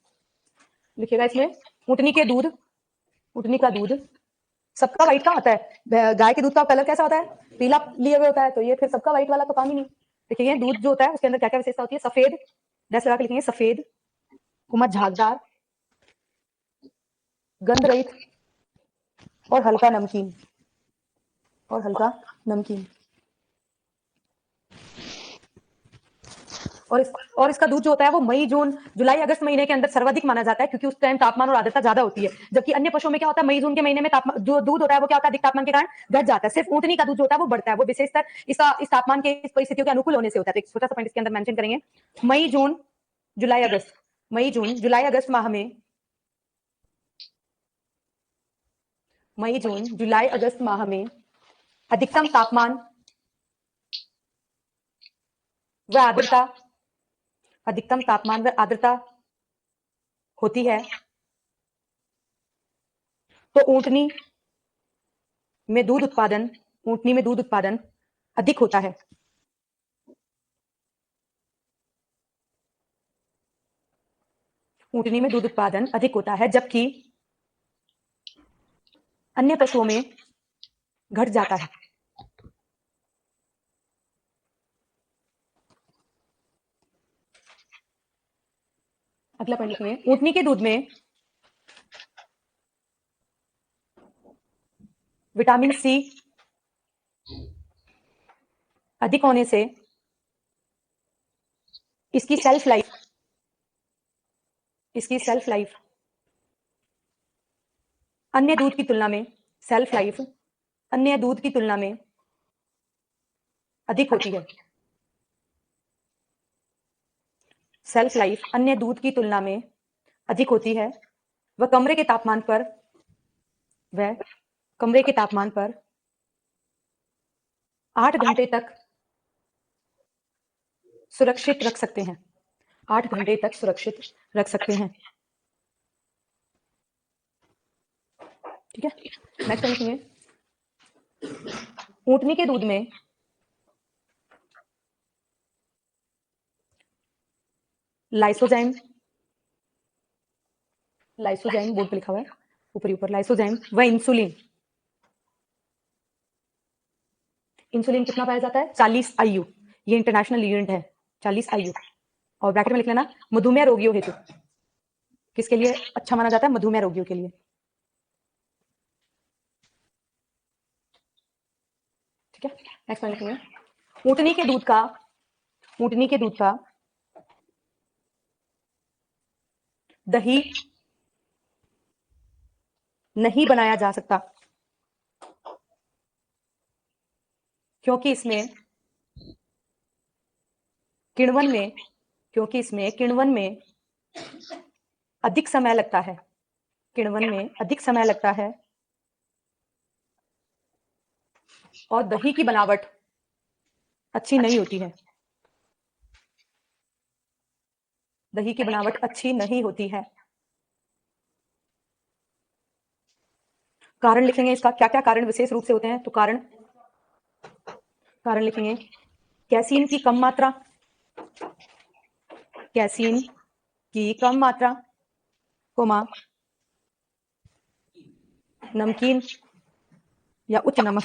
लिखिएगा इसमें ऊंटनी के दूध, ऊंटनी का दूध सबका व्हाइट का होता है। गाय के दूध का कलर कैसा होता है? पीला लिए हुए होता है, तो ये फिर सबका व्हाइट वाला तो काम ही नहीं। लिखेंगे दूध जो होता है उसके अंदर क्या क्या विशेषता होती है, सफेद, डैश लगा के लिखेंगे सफेद, कुमा झागदार, गंध रहित और हल्का नमकीन, और हल्का नमकीन। और इसका दूध जो होता है वो मई जून जुलाई अगस्त महीने के अंदर सर्वाधिक माना जाता है, क्योंकि उस टाइम तापमान और आर्द्रता ज्यादा होती है। जबकि अन्य पशुओं में क्या होता है, मई जून के महीने में तापमान जो दूध होता है वो क्या होता है, अधिक तापमान के कारण घट जाता है। सिर्फ ऊंटनी का दूध जो होता है वो बढ़ता है, वो विशेषतर इस तापमान के इस परिस्थितियों के अनुकूल होने से होता है। तो एक छोटा सा पॉइंट इसके अंदर मेंशन करेंगे, मई जून जुलाई अगस्त, मई जून जुलाई अगस्त माह में, मई जून जुलाई अगस्त माह में अधिकतम तापमान व आर्द्रता, अधिकतम तापमान व आर्द्रता होती है, तो ऊंटनी में दूध उत्पादन अधिक होता है। ऊंटनी में दूध उत्पादन अधिक होता है, जबकि अन्य पशुओं में घट जाता है। अगला पॉइंट लिखेंगे, ऊंटनी के दूध में विटामिन सी अधिक होने से इसकी सेल्फ लाइफ अन्य दूध की तुलना में अधिक होती है। सेल्फ लाइफ अन्य दूध की तुलना में अधिक होती है। वह कमरे के तापमान पर 8 घंटे तक सुरक्षित रख सकते हैं। 8 घंटे तक सुरक्षित रख सकते हैं। ठीक है, नेक्स्ट लिखेंगे, ऊंटनी के दूध में लाइसोजाइम बोर्ड पे लिखा हुआ है ऊपर लाइसोजाइम व इंसुलिन कितना पाया जाता है, 40 IU। ये इंटरनेशनल यूनिट है, 40 IU। और ब्रैकेट में लिख लेना, मधुमेह रोगियों हेतु। किसके लिए अच्छा माना जाता है, मधुमेह रोगियों के लिए। ठीक है, नेक्स्ट वन लिखेंगे, ऊंटनी के दूध का दही नहीं बनाया जा सकता, क्योंकि इसमें किण्वन में अधिक समय लगता है और दही की बनावट अच्छी नहीं होती है। कारण लिखेंगे इसका, क्या क्या कारण विशेष रूप से होते हैं, तो कारण लिखेंगे, कैसीन की कम मात्रा, कोमा नमकीन या उच्च नमक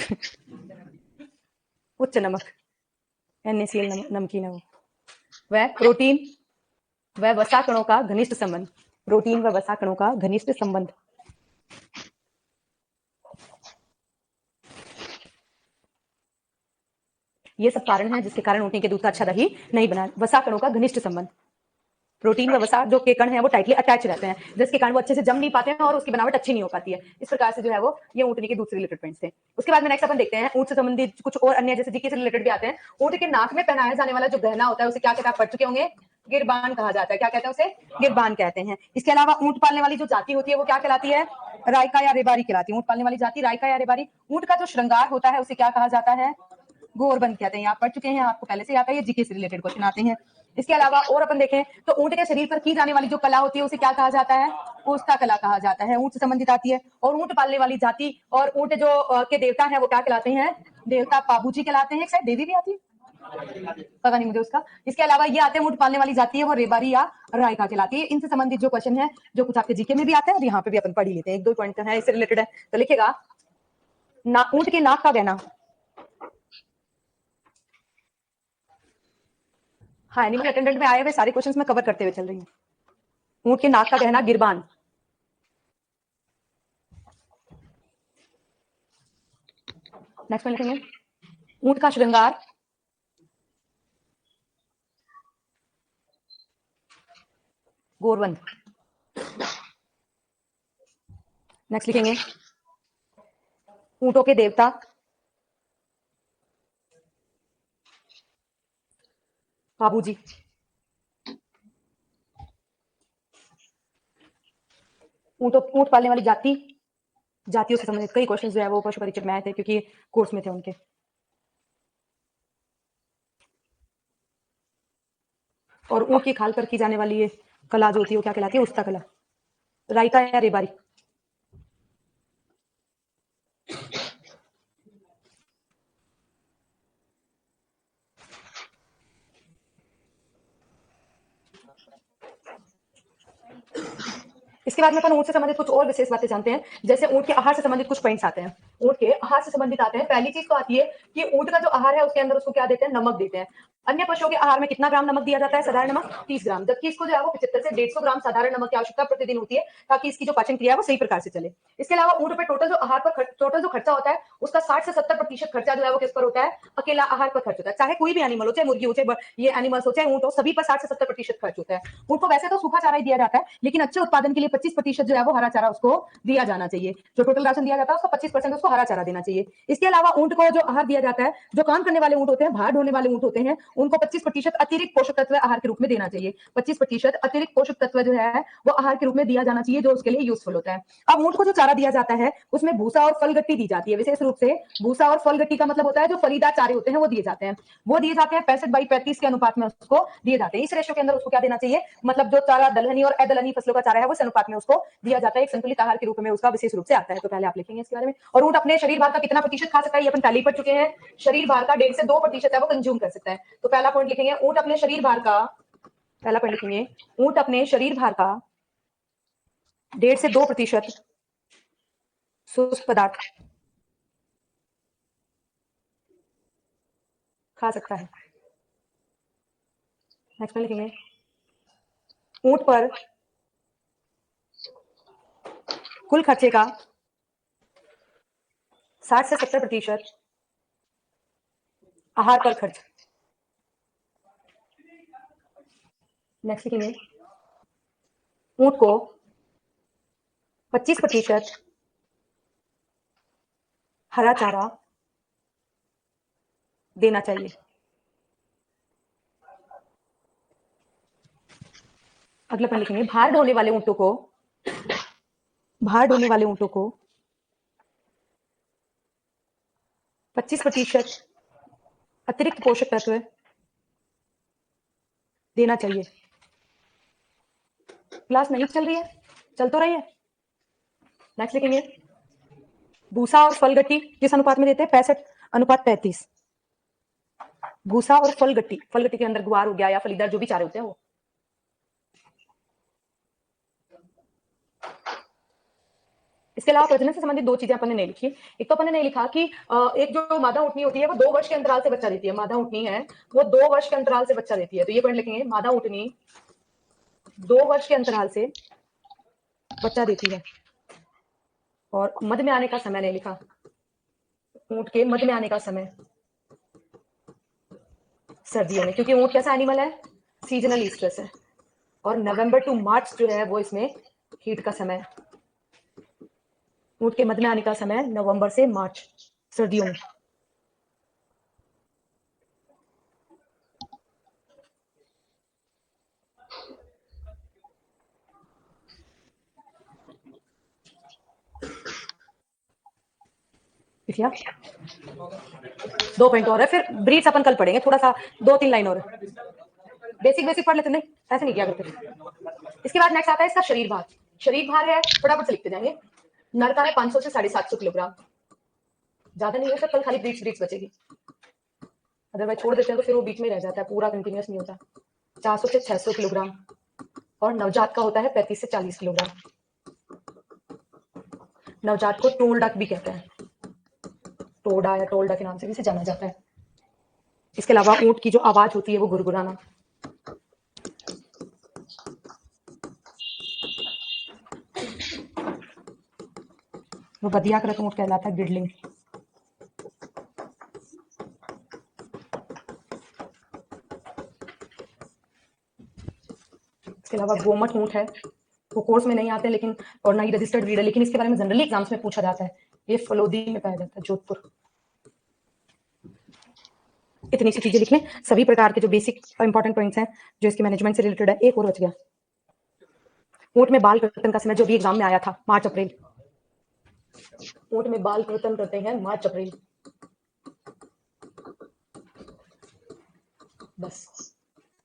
NaCl नमकीन है वो, वह प्रोटीन व वसा कणों का घनिष्ठ संबंध, ये सब कारण हैं जिसके कारण ऊंटनी के दूध का अच्छा दही नहीं बना। वसा कणों का घनिष्ठ संबंध, प्रोटीन व वसा जो के कण हैं वो टाइटली अटैच रहते हैं, जिसके कारण वो अच्छे से जम नहीं पाते हैं और उसकी बनावट अच्छी नहीं हो पाती है। इस प्रकार से जो है वो ये ऊंटनी के दूध से रिलेटेड पॉइंट्स थे। उसके बाद में नेक्स्ट अपन देखते हैं ऊंट से संबंधित कुछ और अन्य जैसे जीके से रिलेटेड भी आते हैं। ऊंट के नाक में पहनाया जाने वाला जो गहना होता है उसे क्या कहते हैं, पढ़ चुके होंगे, गिरबान कहा जाता है। क्या कहते हैं उसे, गिरबान कहते हैं। इसके अलावा ऊंट पालने वाली जो जाति होती है वो क्या कहलाती है, रायका या रेबारी कहलाती है। ऊंट पालने वाली जाति रायका या रेबारी। ऊंट का जो श्रृंगार होता है उसे क्या कहा जाता है, गोरबंद कहते हैं। आप पढ़ चुके हैं, आपको पहले से आता है, ये जीके से रिलेटेड क्वेश्चन आते हैं। इसके अलावा और अपन देखें तो ऊंट के शरीर पर की जाने वाली जो कला होती है उसे क्या कहा जाता है, ओस्ता कला कहा जाता है, ऊंट से संबंधित आती है। और ऊंट पालने वाली जाति और ऊंट जो के देवता हैं वो क्या कहलाते हैं, देवता पाबूजी कहलाते हैं। शायद देवी भी आती है, पता नहीं मुझे उसका। इसके अलावा ये आते हैं ऊंट पालने वाली जाति है वो रेबारी या रायका कहलाती है। इनसे संबंधित जो क्वेश्चन है जो कुछ आपके जीके में भी आते हैं और यहाँ पे भी अपन पढ़ ही लेते हैं, एक दो पॉइंट है इससे रिलेटेड है। तो लिखेगा, ऊंट के नाक का गहना, हाँ, एनिमल अटेंडेंट में आए हुए सारे क्वेश्चंस मैं कवर करते हुए चल रही हूँ। ऊंट के नाक का गहना गिरबान। नेक्स्ट में लिखेंगे ऊंट का श्रृंगार गोरवंद। नेक्स्ट लिखेंगे ऊंटों के देवता बाबूजी। ऊंट पालने वाली जाति, जातियों से संबंधित कई क्वेश्चंस जो है वो पशु परिचय में आए थे क्योंकि कोर्स में थे उनके। और ऊंट की खाल पर की जाने वाली ये कला जो होती है वो क्या कहलाती है? उस्ता कला। रायता या रेबारी। इसके बाद में अपन ऊंट से संबंधित कुछ और विशेष बातें जानते हैं, जैसे ऊंट के आहार से संबंधित कुछ पॉइंट्स आते हैं। ऊंट के आहार से संबंधित आते हैं, पहली चीज तो आती है कि ऊंट का जो आहार है उसके अंदर उसको क्या देते हैं? नमक देते हैं। अन्य पशुओं के आहार में कितना ग्राम नमक दिया जाता है? साधारण नमक 30 ग्राम, जबकि इसको जो है वो 75 से 150 ग्राम साधारण नमक की आवश्यकता प्रतिदिन होती है ताकि इसकी जो पाचन क्रिया है वो सही प्रकार से चले। इसके अलावा ऊंट पे टोटल जो आहार पर टोटल जो खर्चा होता है उसका 60 से 70% खर्चा जो है वो किस पर होता है? अकेला आहार पर खर्च होता है। चाहे कोई भी एनिमल हो, चाहे मुर्गी हो, चाहे ये एनिमल्स हो, चाहे ऊंट हो, सभी पर 60 से 70% खर्च होता है। ऊंट को वैसे तो सूखा चारा ही दिया जाता है, लेकिन अच्छे उत्पादन के लिए 25% जो है वो हरा चारा उसको दिया जाना चाहिए। जो टोटल राशन दिया जाता है उसका 25% उसको हरा चारा देना चाहिए। इसके अलावा ऊंट को जो आहार दिया जाता है, जो काम करने वाले ऊंट होते हैं, भार ढोने वाले ऊंट होते हैं, उनको 25% अतिरिक्त पोषक तत्व आहार के रूप में देना चाहिए। 25% अतिरिक्त पोषक तत्व जो है वो आहार के रूप में दिया जाना चाहिए, जो उसके लिए यूजफुल होता है। अब ऊंट को जो चारा दिया जाता है उसमें भूसा और फलगट्टी दी जाती है। विशेष रूप से भूसा और फलगट्टी का मतलब होता है जो फलीदार चारे होते हैं वो दिए जाते हैं। वो दिए जाते हैं 65/35 के अनुपात में उसको दिए जाते हैं। इस रेशो के अंदर उसको क्या देना चाहिए? मतलब जो चारा दलहनी और अदलहनी फसलों का चारा है वो इस अनुपात में उसको दिया जाता है। एक संतुलित आहार के रूप में उसका विशेष रूप से आता है। तो पहले आप लिखेंगे इसके बारे में। और ऊंट अपने शरीर भार का कितना प्रतिशत खा सकता है ये अपन पहले ही पढ़ चुके हैं। शरीर भार का 1.5 से 2% है वो कंज्यूम कर सकता है। तो पहला पॉइंट लिखेंगे ऊंट अपने शरीर भार का, पहला पॉइंट लिखेंगे ऊंट अपने शरीर भार का 1.5 से 2% शुष्क पदार्थ खा सकता है। नेक्स्ट में लिखेंगे ऊंट पर कुल खर्चे का 60 से 70% आहार पर खर्च। नेक्स्ट लिखेंगे ऊंट को 25% हरा चारा देना चाहिए। अगला पॉइंट लिखेंगे भार ढोने वाले ऊंटों को 25% अतिरिक्त पोषक तत्व देना चाहिए। क्लास नहीं चल रही है? चल तो रही है। नेक्स्ट लिखेंगे भूसा और फलगट्टी किस अनुपात में देते हैं? 65/35। भूसा और फलगट्टी, फलगट्टी के अंदर गुआर हो गया या फलीदार जो भी चारे होते हैं वो। इसके अलावा प्रजनन से संबंधित दो चीजें अपन ने नहीं लिखी। एक तो अपन ने नहीं लिखा कि एक जो मादा ऊँटनी होती है वो 2 वर्ष के अंतराल से बच्चा देती है। मादा ऊँटनी है वो 2 वर्ष के अंतराल से बच्चा देती है। तो ये पॉइंट लिखेंगे मादा ऊँटनी 2 वर्ष के अंतराल से बच्चा देती है। और मध्य में आने का समय नहीं लिखा। ऊँट के मध्य में आने का समय सर्दियों में, क्योंकि ऊँट कैसा एनिमल है? सीजनल ईस्ट्रेस है। और नवंबर टू मार्च जो है वो इसमें हीट का समय है। ऊँट के मध्य में आने का समय नवंबर से मार्च, सर्दियों में। लिखिया 2 पॉइंट और है, फिर ब्रीड्स अपन कल पढ़ेंगे। थोड़ा सा 2-3 लाइन और बेसिक पढ़ लेते। नहीं ऐसे नहीं किया करते। इसके बाद नेक्स्ट आता है इसका शरीर भार। शरीर भार है फटाफट से लिखते जाएंगे। नर का है 500 से 750 किलोग्राम। ज्यादा नहीं हो सकता, कल खाली ब्रीड्स बचेगी। अदरवाइज छोड़ देते हैं तो फिर वो बीच में रह जाता है, पूरा कंटिन्यूअस नहीं होता। 400 से 600 किलोग्राम। और नवजात का होता है 35 से 40 किलोग्राम। नवजात को टोल डक भी कहते हैं। टोडा या टोल्डा के नाम से भी इसे जाना जाता है। इसके अलावा ऊंट की जो आवाज होती है वो गुरगुराना। वो बदिया कृत ऊंट कहलाता है, गिडलिंग। इसके अलावा गोमट ऊंट है, वो कोर्स में नहीं आते लेकिन, और ना ही रजिस्टर्ड ब्रीड है, लेकिन इसके बारे में जनरली एग्जाम्स में पूछा जाता है। ये फलोदी में पाया जाता है, जोधपुर। इतनी सी चीजें लिख लें, सभी प्रकार के जो बेसिक इंपॉर्टेंट पॉइंट्स हैं जो इसके मैनेजमेंट से रिलेटेड है। एक और बच गया, ऊंट में बाल कर्तन का समय जो भी एग्जाम में आया था, मार्च अप्रैल। ऊंट में बाल कर्तन करते हैं मार्च अप्रैल, बस।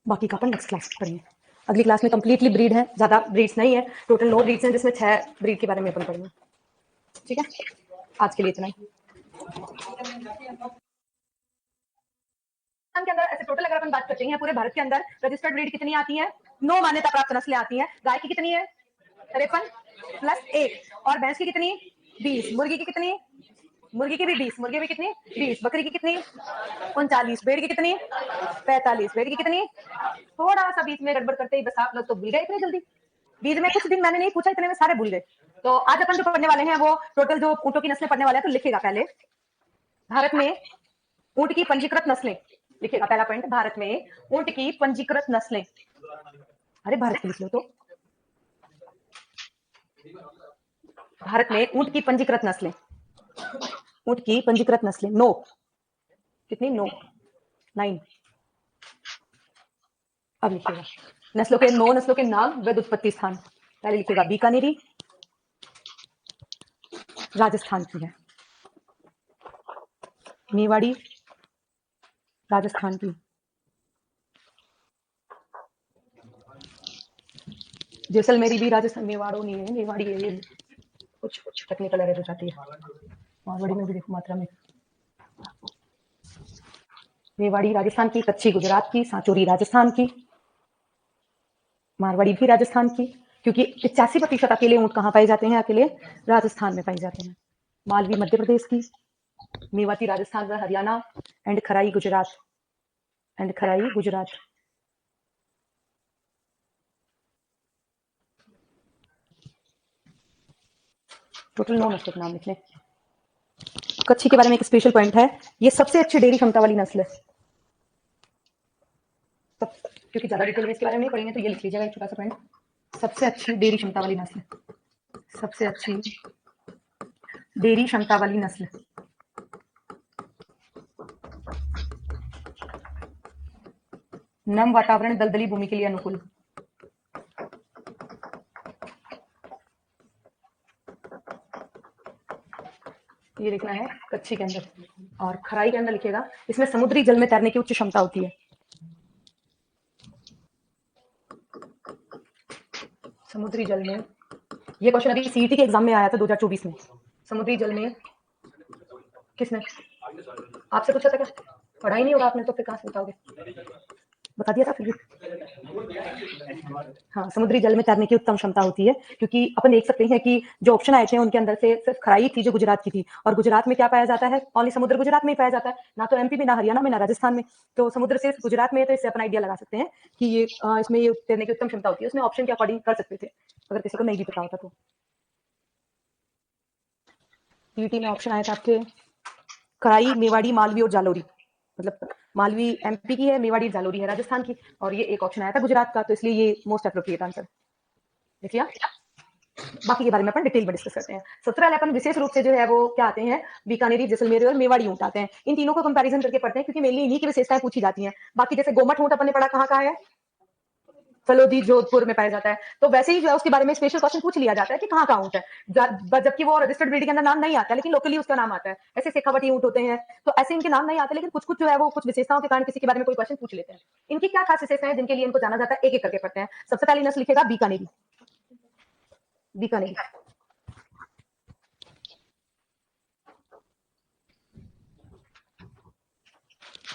बाकी का अपन नेक्स्ट क्लास में पढ़ेंगे। अगली क्लास में कंप्लीटली ब्रीड है, ज्यादा ब्रीड्स नहीं है, टोटल 9 ब्रीड्स हैं जिसमें 6 ब्रीड के बारे में अपन पढ़ेंगे। ठीक है, आज के लिए इतना ही। के अंदर ऐसे टोटल अगर अपन बात करते हैं पूरे भारत के अंदर रजिस्टर्ड ब्रीड कितनी आती है? 9 मान्यता प्राप्त नस्लें आती हैं। गाय की कितनी है? 53 प्लस 1। और भैंस की कितनी? 20। मुर्गी की कितनी? मुर्गी की भी 20। मुर्गी भी कितनी? 20। बकरी की कितनी? 39। भेड़ की कितनी? 45। भेड़ की कितनी? थोड़ा सा बीच में गड़बड़ करते ही बस आप लोग तो भूल गए इतनी जल्दी। बीच में कुछ दिन मैंने नहीं पूछा, इतने में सारे भूल गए। तो आज अपन जो पढ़ने वाले हैं वो टोटल जो ऊंटों की नस्लें पढ़ने वाले हैं, तो लिखेगा पहले भारत में ऊंट की पंजीकृत नस्लें। लिखेगा पहला पॉइंट, भारत में ऊंट की पंजीकृत नस्लें। अरे भारत की लिख लो तो, भारत में ऊंट की पंजीकृत नस्लें। ऊंट की पंजीकृत नस्लें 9। कितनी? 9 9। अब लिखिएगा नस्लों के 9 नस्लों के नाम व उत्पत्ति स्थान। पहले लिखिएगा बीकानेरी, राजस्थान की है। मेवाड़ी, राजस्थान की। जैसलमेरी भी राजस्थान, मेवाड़ो नहीं है, मेवाड़ी है। ये कुछ टेक्निकल एरर हो जाती है। मारवाड़ी में भी देखो मात्रा में। मेवाड़ी राजस्थान की, कच्ची गुजरात की, सांचोरी राजस्थान की, मारवाड़ी भी राजस्थान की, क्योंकि 85% अकेले ऊंट कहाँ पाए जाते हैं? अकेले राजस्थान में पाए जाते हैं। मालवी मध्य प्रदेश की, मेवाती राजस्थान व Haryana, and Kharai Gujarat, and Kharai Gujarat. Total 9 नस्लों के नाम लिख लें। कच्छी के बारे में एक स्पेशल पॉइंट है, ये सबसे अच्छी डेयरी क्षमता वाली नस्ल है। क्योंकि ज्यादा डिटेल में इसके बारे में नहीं पढ़ेंगे तो ये लिख लीजिएगा एक छोटा सा पॉइंट, सबसे अच्छी डेयरी क्षमता वाली नस्ल। सबसे अच्छी डेयरी क्षमता वाली नस्ल। नम वातावरण, दलदली भूमि के लिए अनुकूल। ये लिखना है कच्छी के अंदर। और खराई के अंदर लिखेगा इसमें समुद्री जल में तैरने की उच्च क्षमता होती है। समुद्री जल में, ये क्वेश्चन अभी सीईटी के एग्जाम में आया था 2024 में। समुद्री जल में किसने आपसे पूछा था क्या? पढ़ाई नहीं होगा आपने तो फिर कहां से बताओगे? बता दिया था फिर भी। हाँ, समुद्री जल में तैरने की उत्तम क्षमता होती है, क्योंकि अपन देख सकते हैं कि जो ऑप्शन आए थे उनके अंदर से सिर्फ खराई थी जो गुजरात की थी, और गुजरात में क्या पाया जाता है? ओनली समुद्र गुजरात में ही पाया जाता है, ना तो एमपी में, ना हरियाणा में, ना राजस्थान में। तो समुद्र सिर्फ गुजरात में है, तो इससे अपन आइडिया लगा सकते हैं कि ये इसमें ये तैरने की उत्तम क्षमता होती है। उसमें ऑप्शन के अकॉर्डिंग कर सकते थे अगर किसी को नहीं भी पता होता तो। पीटी में ऑप्शन आया था आपके खराई, मेवाड़ी, मालवी और जालोरी। मतलब मालवी एमपी की है, मेवाड़ी जालोरी है राजस्थान की, और ये एक ऑप्शन आया था गुजरात का, तो इसलिए ये मोस्ट अप्रोप्रिएट आंसर। देखिए बाकी के बारे में अपन डिटेल में डिस्कस करते हैं। 17 अपन विशेष रूप से जो है वो क्या आते हैं? बीकानेरी, जैसलमेरी और मेवाड़ी ऊंट आते हैं। इन तीनों को कंपैरिजन करके पढ़ते हैं क्योंकि मेनली इन्हीं की विशेषताएं पूछी जाती हैं। बाकी जैसे गोमट ऊंट अपन ने पढ़ा कहाँ का है? फलोदी, जोधपुर में पाया जाता है। तो वैसे ही जो है उसके बारे में स्पेशल क्वेश्चन पूछ लिया जाता है कि कहाँ का ऊंट है, जबकि वो रजिस्टर्ड ब्रीड के अंदर नाम नहीं आता है, लेकिन लोकली उसका नाम आता है। ऐसे शेखावटी ऊंट होते हैं, तो ऐसे इनके नाम नहीं आते, लेकिन कुछ कुछ जो है वो कुछ विशेषताओं के कारण किसी के बारे में कोई क्वेश्चन पूछ लेते हैं। इनकी क्या खास विशेषताएं जिनके लिए इनको जाना जाता है, एक एक करके पढ़ते हैं। सबसे पहली नस्ल लिखेगा बीकानेरी। बीकानेरी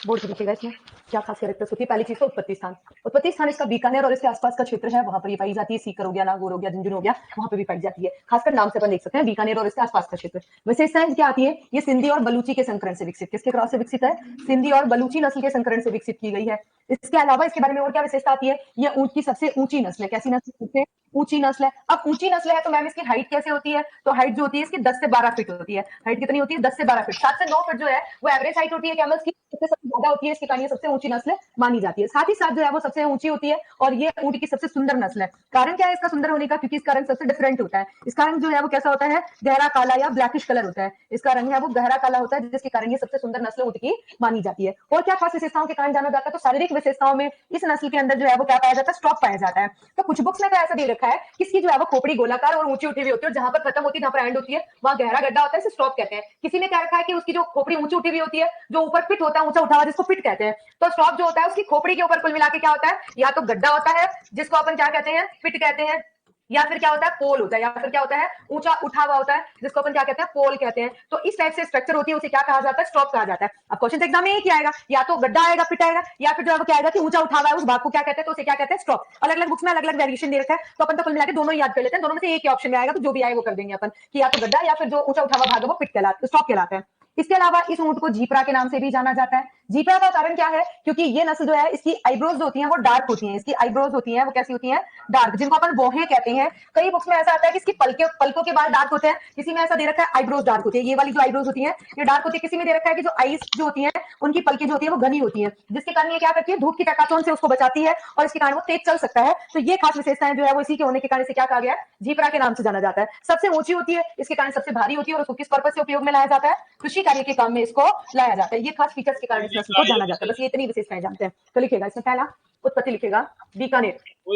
बोर्ड पे लिखेगा इसमें क्या खास कैरेक्टर्स होती है। पहली चीज तो उत्पत्ति स्थान। उत्पत्ति स्थान इसका बीकानेर और इसके आसपास का क्षेत्र है, वहां पर ये पाई जाती है। सीकर हो गया, नागौर हो गया, झुंझुनू हो गया, वहां पर भी पाई जाती है। खासकर नाम से अपन देख सकते हैं बीकानेर और इसके आसपास का क्षेत्र। विशेषताएं क्या आती है? ये सिंधी और बलूची के संकरण से विकसित, किसके क्रॉस से विकसित है? सिंधी और बलूची नस्ल के संकरण से विकसित की गई है। इसके अलावा इसके बारे में और क्या विशेषता आती है? ये ऊंट की सबसे ऊंची नस्ल है। कैसी नस्ल? ऊंची नस्ल है। अब ऊंची नस्ल है तो मैम इसकी हाइट कैसे होती है, तो हाइट जो होती है इसकी 10 से 12 फीट होती है। हाइट कितनी होती है, 10 से 12 फीट। 7 से 9 फीट जो है वो एवरेज हाइट होती है कैमल्स की, सबसे ज्यादा होती है, इसके कारण ये सबसे ऊंची नस्ल मानी जाती है। साथ ही साथ जो है वो सबसे ऊंची होती है और ये ऊंट की सबसे सुंदर नस्ल है। कारण क्या है इसका सुंदर होने का, क्योंकि इसका रंग सबसे डिफरेंट होता है। इसका रंग जो है वो कैसा होता है, गहरा काला या ब्लैकिश कलर होता है। इसका रंग है वो गहरा काला होता है, जिसके कारण ये सबसे सुंदर नस्ल ऊंट की मानी जाती है। और क्या खास विशेषताओं के कारण जाना जाता है, तो शारीरिक विशेषताओं में इस नस्ल के अंदर जो है वो क्या पाया जाता है, स्ट्रॉप पाया जाता है। तो कुछ बुक्स में तो ऐसा दे रखा है कि इसकी जो है वो खोपड़ी गोलाकार और ऊंची उठी हुई होती है, और जहां पर खत्म होती है, जहां पर एंड होती है, वहां गहरा गड्ढा होता है, इसे स्ट्रॉप कहते हैं। किसी ने क्या रखा है कि उसकी जो खोपड़ी ऊंची उठी हुई होती है, जो ऊपर पिट होता है, ऊंचा उठा हुआ, जिसको पिट कहते हैं। तो स्ट्रॉप जो होता है उसकी खोपड़ी के ऊपर कुल मिला के क्या होता है, या तो गड्ढा होता है जिसको अपन क्या कहते हैं, पिट कहते हैं, या फिर क्या होता है, पोल होता है, या फिर क्या होता है, ऊंचा उठा हुआ होता है, जिसको अपन क्या कहते हैं, पोल कहते हैं। तो इस टाइप से स्ट्रक्चर होती है, उसे क्या कहा जाता है, स्ट्रॉप कहा जाता है। अब क्वेश्चन एग्जाम में एक ही आएगा, या तो गड्ढा आएगा, पिट आएगा, या फिर जो है वो क्या आएगा कि ऊंचा उठा हुआ है, उस भाग को क्या कहते हैं, तो उसे क्या कहते हैं, स्ट्रॉप। अलग अलग बुक्स में अलग अलग वेरिएशन दे रखा है, तो अपन तो कुल मिला के दोनों ही याद कर लेते हैं। दोनों में से एक ही ऑप्शन में आएगा, तो जो भी आए वो कर देंगे अपन, कि या तो गड्ढा या फिर जो ऊंचा उठा हुआ भाग है वो पिट कहलाता है, स्टॉप कहलाता है। इसके अलावा इस ऊंट को जीप्रा के नाम से भी जाना जाता है। जीप्रा का कारण क्या है, क्योंकि ये नस्ल जो है इसकी आईब्रोज होती हैं वो डार्क होती हैं। इसकी आईब्रोज होती हैं वो कैसी होती हैं, डार्क, जिनको अपन बोहे कहते हैं। कई बुक्स में ऐसा आता है कि इसकी पलकों के बाल डार्क होते हैं, किसी में ऐसा दे रखा है आईब्रोज डार्क होती है। ये वाली जो आईब्रोज होती है ये डार्क होती है। किसी में दे रखा है कि जो आईज जो होती है उनकी पलकें जो होती है वो घनी होती है, जिसके कारण ये क्या करती है, धूप की चकाचौंध से उसको बचाती है और इसके कारण वो तेज चल सकता है। तो ये खास विशेषताएं जो है वो इसी के होने के कारण इसे क्या कहा गया है, जीप्रा के नाम से जाना जाता है। सबसे ऊंची होती है, इसके कारण सबसे भारी होती है, और उसको किस पर्पज से उपयोग में लाया जाता है, कृषि कार्य के काम में इसको लाया जाता है। ये खास फीचर्स के कारण इस नस्ल को जाना जाता है। बस ये इतनी विशेषताएं जानते हैं। तो लिखेगा इसमें पहला उत्पत्ति लिखेगा बीकानेर।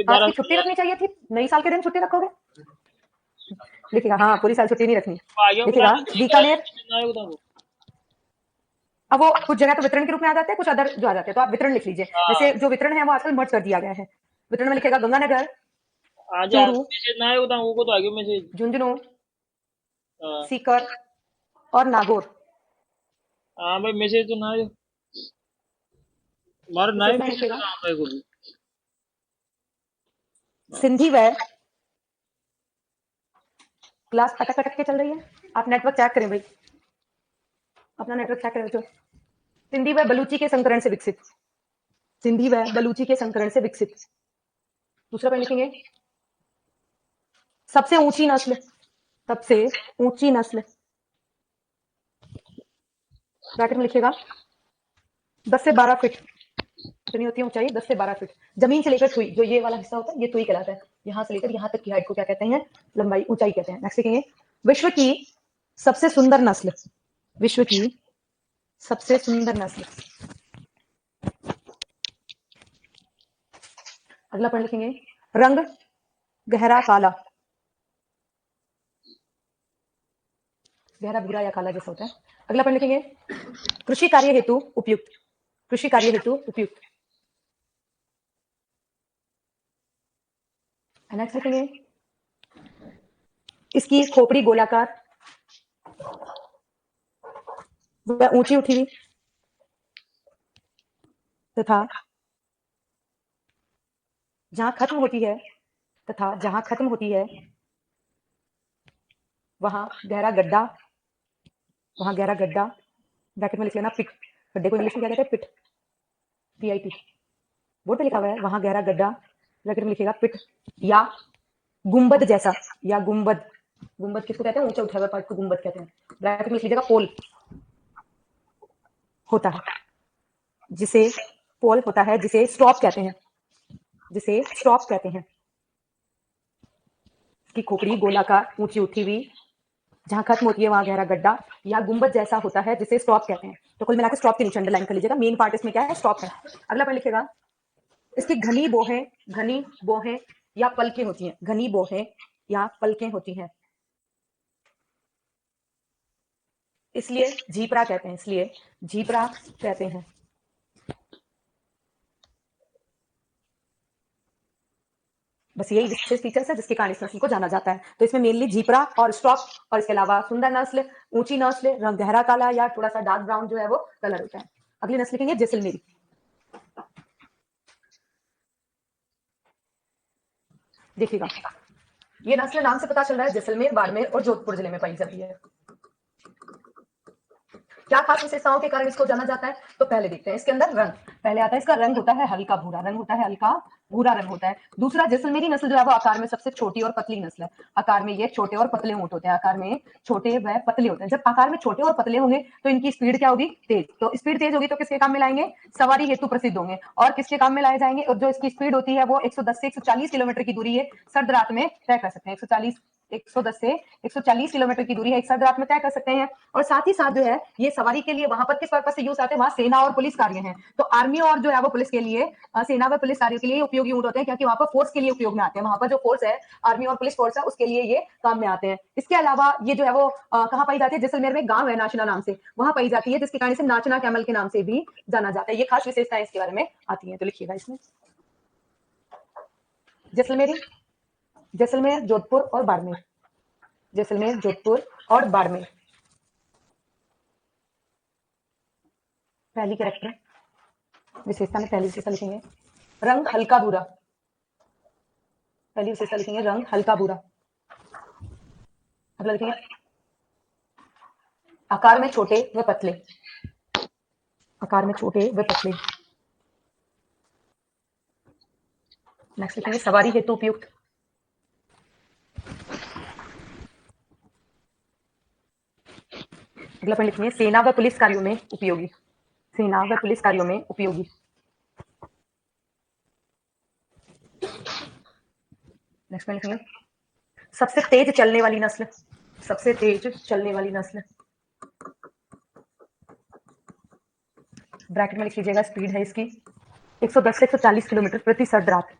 आज की छुट्टी रखनी चाहिए थी, नई साल के दिन छुट्टी रखोगे, लिखेगा हाँ पूरी साल छुट्टी नहीं रखनी, लिखेगा बीकानेर। अब वो कुछ जगह तो वितरण के रूप में आ जाते हैं, कुछ अदर जो आ जाते हैं, तो आप वितरण लिख लीजिए। वैसे जो वितरण है वो आजकल मर्ज कर दिया गया है। वितरण में लिखेगा गंगानगर, चूरू, झुंझुनू, सीकर और नागौर। हाँ भाई मैसेज तो ना आयो, मारो ना लिखेगा सिंधी व क्लास अटक अटक के चल रही है, आप नेटवर्क चेक करें भाई, अपना नेटवर्क चेक करें। जो सिंधी व बलूची के संकरण से विकसित, सिंधी व बलूची के संकरण से विकसित। दूसरा पॉइंट लिखेंगे सबसे ऊंची नस्ल, सबसे ऊंची नस्ल, ब्रैकेट में लिखेगा 10 से 12 फीट, कितनी होती है ऊंचाई, 10 से 12 फीट। जमीन से लेकर तुई, जो ये वाला हिस्सा होता है ये तुई कहलाता है, यहां से लेकर यहां तक की हाइट को क्या कहते हैं, लंबाई, ऊंचाई कहते हैं। नेक्स्ट लिखेंगे विश्व की सबसे सुंदर नस्ल, विश्व की सबसे सुंदर नस्ल। अगला पॉइंट लिखेंगे रंग गहरा काला, गहरा भूरा या काला जैसा होता है। अगला पॉइंट लिखेंगे कृषि कार्य हेतु उपयुक्त, कृषि कार्य हेतु उपयुक्त। नेक्स्ट लिखेंगे इसकी खोपड़ी गोलाकार व ऊंची उठी हुई तथा जहां खत्म होती है, तथा जहां खत्म होती है वहां गहरा गड्ढा, वहां गहरा गड्ढा, ब्रैकेट में लिख लेना पिट, गड्ढे को इंग्लिश में क्या कहते हैं, पिट, PIT, बोर्ड पे लिखा हुआ है, वहां गहरा गड्ढा, ब्रैकेट में लिखेगा पिट, या गुंबद जैसा, या गुंबद, गुंबद किसको कहते हैं, ऊंचा उठा हुआ पार्ट को गुंबद कहते हैं। ब्रैकेट में लिख लीजिएगा पोल होता है, जिसे पोल होता है, जिसे स्टॉप कहते हैं, जिसे स्टॉप कहते हैं। की खोपड़ी गोलाकार ऊंची उठी हुई, जहां खत्म होती है वहां गहरा गड्ढा, या गुंबद जैसा होता है, जिसे स्टॉप कहते हैं। तो कुल मिलाकर स्टॉप के नीचे अंडरलाइन कर लीजिएगा, मेन पार्ट इसमें क्या है, स्टॉप है। अगला पॉइंट लिखेगा इसकी घनी बोहें, घनी बोहें या पलकें होती हैं, घनी बोहें या पलकें होती हैं, इसलिए झीपरा कहते हैं, इसलिए झीपरा कहते हैं। बस यही विशेष फीचर्स है जिसके कारण इस नस्ल को जाना जाता है। तो इसमें मेनली झीपरा और स्टॉप, और इसके अलावा सुंदर नस्ल, ऊंची नस्ल, रंग गहरा काला या थोड़ा सा डार्क ब्राउन जो है वो कलर होता है। अगली नस्ल लिखेंगे जैसलमेरी। देखिएगा ये नस्ल नाम से पता चल रहा है जैसलमेर, बाड़मेर और जोधपुर जिले में पाई जाती है। क्या खास विशेषताओं के कारण इसको जाना जाता है, तो पहले देखते हैं इसके अंदर रंग। पहले आता है इसका रंग होता है हल्का भूरा, रंग होता है हल्का भूरा रंग होता है। दूसरा जैसलमेरी नस्ल जो है वो आकार में सबसे छोटी और पतली नस्ल है। आकार में ये छोटे और पतले ऊंट होते हैं, आकार में छोटे व पतले होते हैं। जब आकार में छोटे और पतले होंगे तो इनकी स्पीड क्या होगी? तेज। तो स्पीड तेज होगी तो किसके काम में लाएंगे? सवारी हेतु प्रसिद्ध होंगे। और किसके काम में लाए जाएंगे? और जो इसकी स्पीड होती है वो 110 से 140 किलोमीटर की दूरी है सर्द रात में तय कर सकते हैं। 110 से 140 किलोमीटर की दूरी है एक सर्द रात में तय कर सकते हैं। और साथ ही साथ जो है ये सवारी के लिए वहां पर किस पर्पज से यूज आते हैं? वहां सेना और पुलिस कार्य हैं, तो आर्मी और जो है वो पुलिस के लिए, सेना व पुलिस कार्यों के लिए उपयोगी ऊंट होते हैं, क्योंकि वहां पर फोर्स के लिए उपयोग में आते हैं। वहां पर जो फोर्स है, आर्मी और पुलिस फोर्स है, उसके लिए ये काम में आते हैं। इसके अलावा ये जो है वो कहाँ पाई जाती है? जैसलमेर में गांव है नाचना नाम से, वहां पाई जाती है, जिसके कारण से नाचना कैमल के नाम से भी जाना जाता है। ये खास विशेषताएं इसके बारे में आती है, तो लिखिएगा इसमें। जैसलमेरी, जैसलमेर, जोधपुर और बाड़मेर। जैसलमेर, जोधपुर और बाड़मेर। पहली कैरेक्टर विशेषता में पहली विशेषता लिखेंगे रंग हल्का भूरा। पहली विशेषता लिखेंगे रंग हल्का भूरा। अगला लिखेंगे आकार में छोटे व पतले। आकार में छोटे व पतले। नेक्स्ट लिखेंगे सवारी हेतु उपयुक्त। अगला पॉइंट लिखेंगे सेना व पुलिस कार्यों में उपयोगी। सेना व पुलिस कार्यों में उपयोगी। नेक्स्ट पॉइंट लिखेंगे सबसे तेज चलने वाली नस्ल। सबसे तेज चलने वाली नस्ल। ब्रैकेट में लिख लीजिएगा स्पीड है इसकी 110 से 140 किलोमीटर प्रति सर्द रात।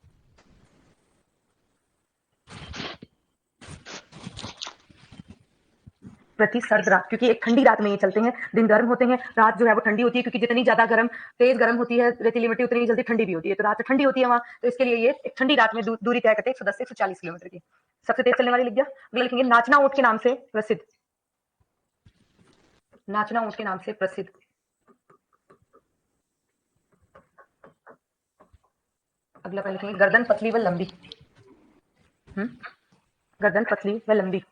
प्रति सर्द रात, क्योंकि एक ठंडी रात में ये चलते हैं। दिन गर्म होते हैं, रात जो है वो ठंडी होती है, क्योंकि जितनी ज्यादा तेज गर्म होती है रेतीली मिट्टी, उतनी जल्दी ठंडी भी होती है। तो रात ठंडी होती है वहां, तो इसके लिए ये एक ठंडी रात में दूरी तय करते हैं 110 से 140 किलोमीटर की। सबसे तेज चलने वाली लिख दिया। अगला लिखेंगे नाचना ऊंट के नाम से प्रसिद्ध। नाचना ऊंट के नाम से प्रसिद्ध। अगला पॉइंट लिखेंगे गर्दन पतली व लंबी। गर्दन पतली व लंबी।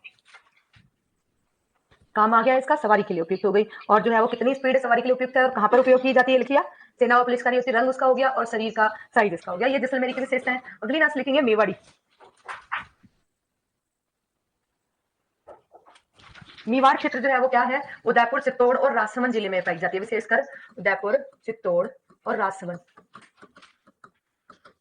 काम आ गया इसका, सवारी के लिए उपयुक्त हो गई। और जो है वो कितनी स्पीड सवारी के लिए उपयुक्त है और कहां पर उपयोग की जाती है लिखिया। सेना व पुलिस कार्य होती है, रंग उसका हो गया और शरीर का साइज इसका हो गया। ये जैसलमेरी की विशेषता है। अगली नस्ल लिखेंगे मेवाड़ी। मेवाड़ क्षेत्र जो है वो क्या है? उदयपुर, चित्तौड़ और राजसमंद जिले में पाई जाती है, विशेषकर उदयपुर, चित्तौड़ और राजसमंद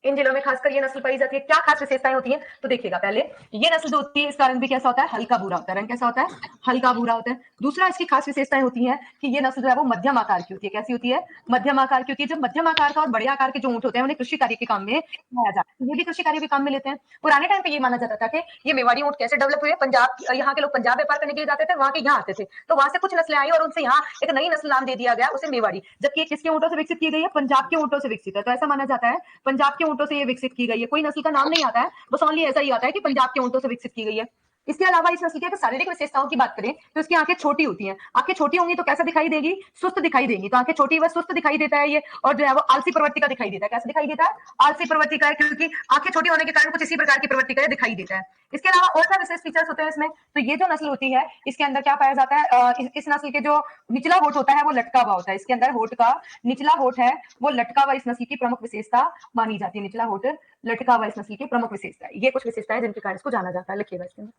इन जिलों में खासकर ये नस्ल पाई जाती है। क्या खास विशेषताएं होती हैं तो देखिएगा। पहले ये नस्ल जो होती है इसका रंग भी कैसा होता है? हल्का भूरा होता है। रंग कैसा होता है? हल्का भूरा होता है। दूसरा इसकी खास विशेषताएं होती है कि ये नस्ल जो है वो मध्यम आकार की होती है। कैसी होती है? मध्यम आकार की होती है। जब मध्यम आकार का और बड़े आकार के जो ऊंट होते हैं उन्हें कृषि कार्य के काम में लाया जाता है, ये भी कृषि कार्य के काम में लेते हैं। पुराने टाइम पे ये माना जाता था कि ये मेवाड़ी ऊंट कैसे डेवलप हुए? पंजाब, यहाँ के लोग पंजाब व्यापार करने के लिए जाते थे, वहां के यहाँ आते थे, तो वहां से कुछ नस्लें आई और उनसे यहाँ एक नई नस्ल नाम दे दिया गया उसे मेवाड़ी। जबकि किसके ऊंटों से विकसित की गई है? पंजाब के ऊंटों से विकसित है। तो ऐसा माना जाता है पंजाब के ऊंटों से ये विकसित की गई है। कोई नस्ल का नाम नहीं आता है, बस ओनली ऐसा ही आता है कि पंजाब के ऊंटों से विकसित की गई है। इसके अलावा इस नस्ल की शारीरिक विशेषताओं की बात करें तो इसकी आंखें छोटी होती हैं। आंखें छोटी होंगी तो कैसा दिखाई देगी? सुस्त दिखाई देगी। तो आंखें छोटी व सुस्त दिखाई देता है ये, और जो है वो आलसी प्रवृत्ति का दिखाई देता है। कैसा दिखाई देता है? आलसी प्रवृत्ति का है, क्योंकि आंखें छोटी होने के कारण कुछ इसी प्रकार की प्रवृत्ति का दिखाई देता है। इसके अलावा और क्या विशेष फीचर्स होते हैं इसमें? तो ये जो नस्ल होती है इसके अंदर क्या पाया जाता है? इस नस्ल के जो निचला होठ होता है वो लटका हुआ होता है। इसके अंदर होठ का निचला होठ है वो लटका हुआ इस नस्ल की प्रमुख विशेषता मानी जाती है। निचला होठ लटका हुआ इस नस्ल की प्रमुख विशेषता है। ये कुछ विशेषताएं जिनके कारण इसको जाना जाता है। लिखिएगा इसके अंदर।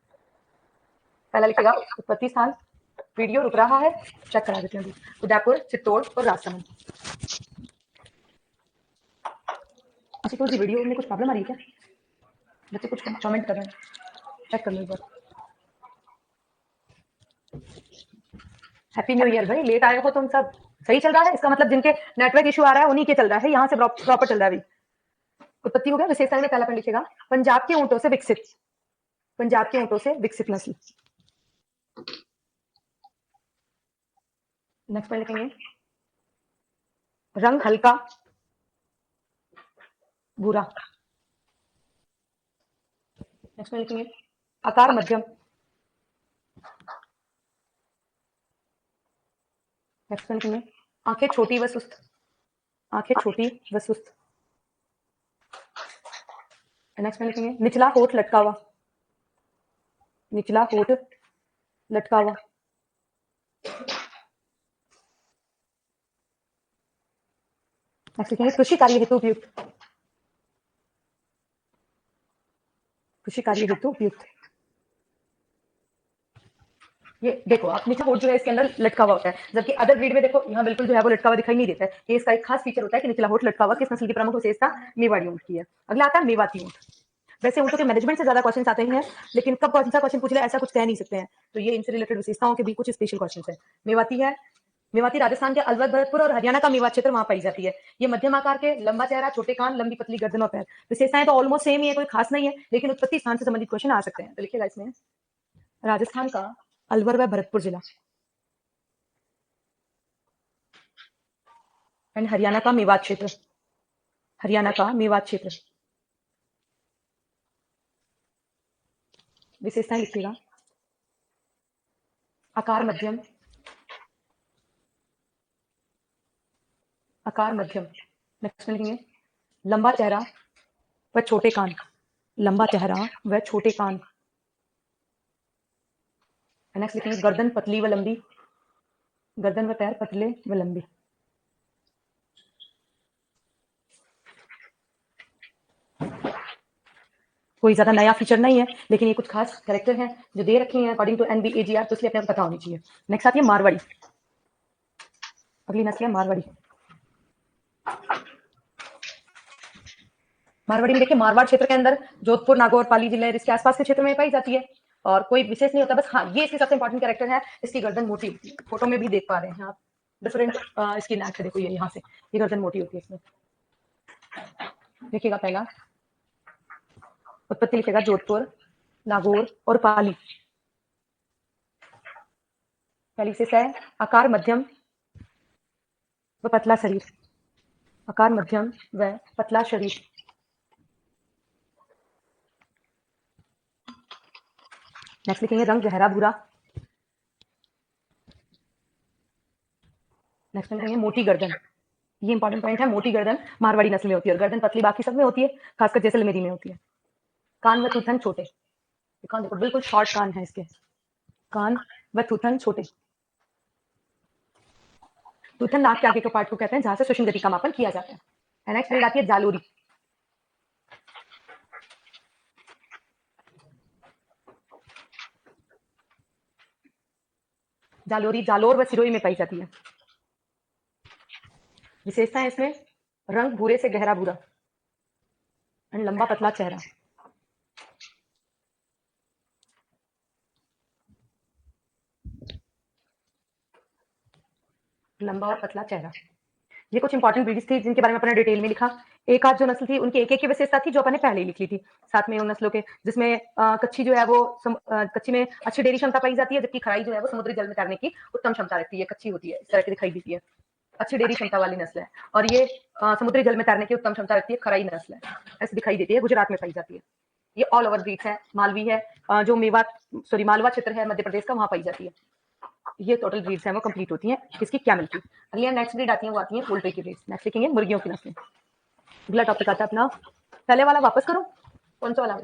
पहला लिखेगा उत्पत्ति स्थान। वीडियो रुक रहा है, चेक करा देते हैं। उदयपुर, चित्तौड़ और राजसमंद। अच्छा तो जी वीडियो में कुछ प्रॉब्लम आ रही है क्या? बच्चे कुछ कमेंट कर रहे हैं, चेक कर लो एक बार। हैप्पी न्यू ईयर भाई, लेट आए हो तुम सब। सही चल रहा है इसका मतलब जिनके नेटवर्क इशू आ रहा है उन्हीं के चल रहा है, यहाँ से प्रॉपर चल रहा है अभी। उत्पत्ति हो गया। विशेषता में पहला पॉइंट लिखेगा पंजाब के ऊंटों से विकसित। पंजाब के ऊंटों से विकसित नस्ल। नेक्स्ट पॉइंट लिखेंगे रंग हल्का भूरा। नेक्स्ट पॉइंट लिखेंगे आकार मध्यम। नेक्स्ट पॉइंट लिखेंगे आंखें छोटी व सुस्त। आंखें छोटी व सुस्त। नेक्स्ट पॉइंट लिखेंगे निचला होठ लटका हुआ। निचला होठ लटका हुआ। नेक्स्ट लिखेंगे कृषि कार्य हेतु उपयुक्त, कृषि कार्य हेतु उपयुक्त। ये देखो आप नीचे होठ जो है इसके अंदर लटका हुआ होता है, जबकि अदर ब्रीड में देखो यहाँ बिल्कुल जो है वो लटका हुआ दिखाई नहीं देता है। ये इसका एक खास फीचर होता है कि निचला होठ लटका हुआ किस नस्ल की प्रमुख विशेषता मेवाड़ी ऊंट की है। अगला आता है मेवाती ऊंट। वैसे ऊंटों के मैनेजमेंट से ज्यादा क्वेश्चन आते हैं, लेकिन कब कौन सा क्वेश्चन पूछ ले ऐसा कुछ कह नहीं सकते हैं, तो ये इनसे रिलेटेड विशेषताओं के भी कुछ स्पेशल क्वेश्चन है। मेवाती है, मेवाती राजस्थान के अलवर, भरतपुर और हरियाणा का मेवात क्षेत्र वहां पाई जाती है। ये मध्यम आकार के, लंबा चेहरा, छोटे कान, लंबी पतली गर्दन और पैर। विशेषताएं तो ऑलमोस्ट सेम ही है, कोई खास नहीं है, लेकिन उत्पत्ति स्थान से संबंधित क्वेश्चन आ सकते हैं। तो लिखिएगा इसमें राजस्थान का अलवर व भरतपुर जिला एंड हरियाणा का मेवात क्षेत्र, हरियाणा का मेवात क्षेत्र। विशेषताएं लिखिएगा आकार मध्यम, आकार मध्यम। नेक्स्ट में लिखेंगे लंबा चेहरा व छोटे कान, लंबा चेहरा व छोटे कान। नेक्स्ट लिखेंगे गर्दन पतली व लंबी, गर्दन व पैर पतले व लंबे। कोई ज्यादा नया फीचर नहीं है, लेकिन ये कुछ खास कैरेक्टर हैं जो दे रखे हैं अकॉर्डिंग टू NBAGR, तो इसलिए अपने को पता होनी चाहिए। नेक्स्ट आती है मारवाड़ी, अगली नस्ल है मारवाड़ी। मारवाड़ी में देखिए मारवाड़ क्षेत्र के अंदर जोधपुर, नागौर, पाली जिले इसके आसपास के क्षेत्र में पाई जाती है और कोई विशेष नहीं होता, बस हाँ ये इसकी सबसे इंपॉर्टेंट कैरेक्टर है, इसकी गर्दन मोटी होती है। फोटो में भी देख पा रहे हैं आप, डिफरेंट इसकी नेक है, देखो ये यहाँ से ये गर्दन मोटी होती है इसमें। देखिएगा पहला उत्पत्ति लिखेगा जोधपुर, नागौर और पाली। पहली विशेष है आकार मध्यम व पतला शरीर, आकार मध्यम व पतला शरीर। नेक्स्ट लिखेंगे रंग गहरा भूरा। नेक्स्ट में लिखेंगे मोटी गर्दन, ये इंपॉर्टेंट पॉइंट है, मोटी गर्दन मारवाड़ी नस्ल में होती है और गर्दन पतली बाकी सब में होती है, खासकर जैसलमेरी में होती है। कान व थूथन छोटे, कान देखो बिल्कुल शॉर्ट कान है इसके, कान व थूथन छोटे। थूथन नाक के आगे के पार्ट को कहते हैं जहां से श्वसन गति का मापन किया जाता है। नेक्स्ट ब्रीड आती है जालोरी। जालोरी जालोर व सिरोही में पाई जाती है। विशेषता है इसमें रंग भूरे से गहरा भूरा एंड लंबा पतला चेहरा। लंबा और पतला चेहरा। ये कुछ इंपॉर्टेंट ब्रीड्स थी जिनके बारे में अपने डिटेल में लिखा। एक आध जो नस्ल थी उनकी एक एक की विशेषता थी जो अपने पहले ही लिख ली थी, साथ में उन नस्लों के जिसमें कच्छी जो है वो कच्छी में अच्छी डेयरी क्षमता पाई जाती है, जबकि खराई जो है वो समुद्री जल में तैरने की उत्तम क्षमता रखती है। कच्छी होती है इस तरह की दिखाई देती है, अच्छी डेयरी क्षमता वाली नस्ल है और ये समुद्री जल में तैरने की उत्तम क्षमता रखती है। खराई नस्ल है, ऐसी दिखाई देती है, गुजरात में पाई जाती है। ये ऑल ओवर ब्रीड्स है। मालवी है जो मालवा क्षेत्र है मध्य प्रदेश का, वहां पाई जाती है। ये टोटल ब्रीड्स हैं वो कंप्लीट होती हैं किसकी, कैमल की। अगली नेक्स्ट ब्रीड आती है वो आती है पोल्ट्री की ब्रीड्स। नेक्स्ट लिखेंगे मुर्गियों की नस्लें। अगला टॉपिक आता है अपना, पहले वाला वापस करो, कौन सा वाला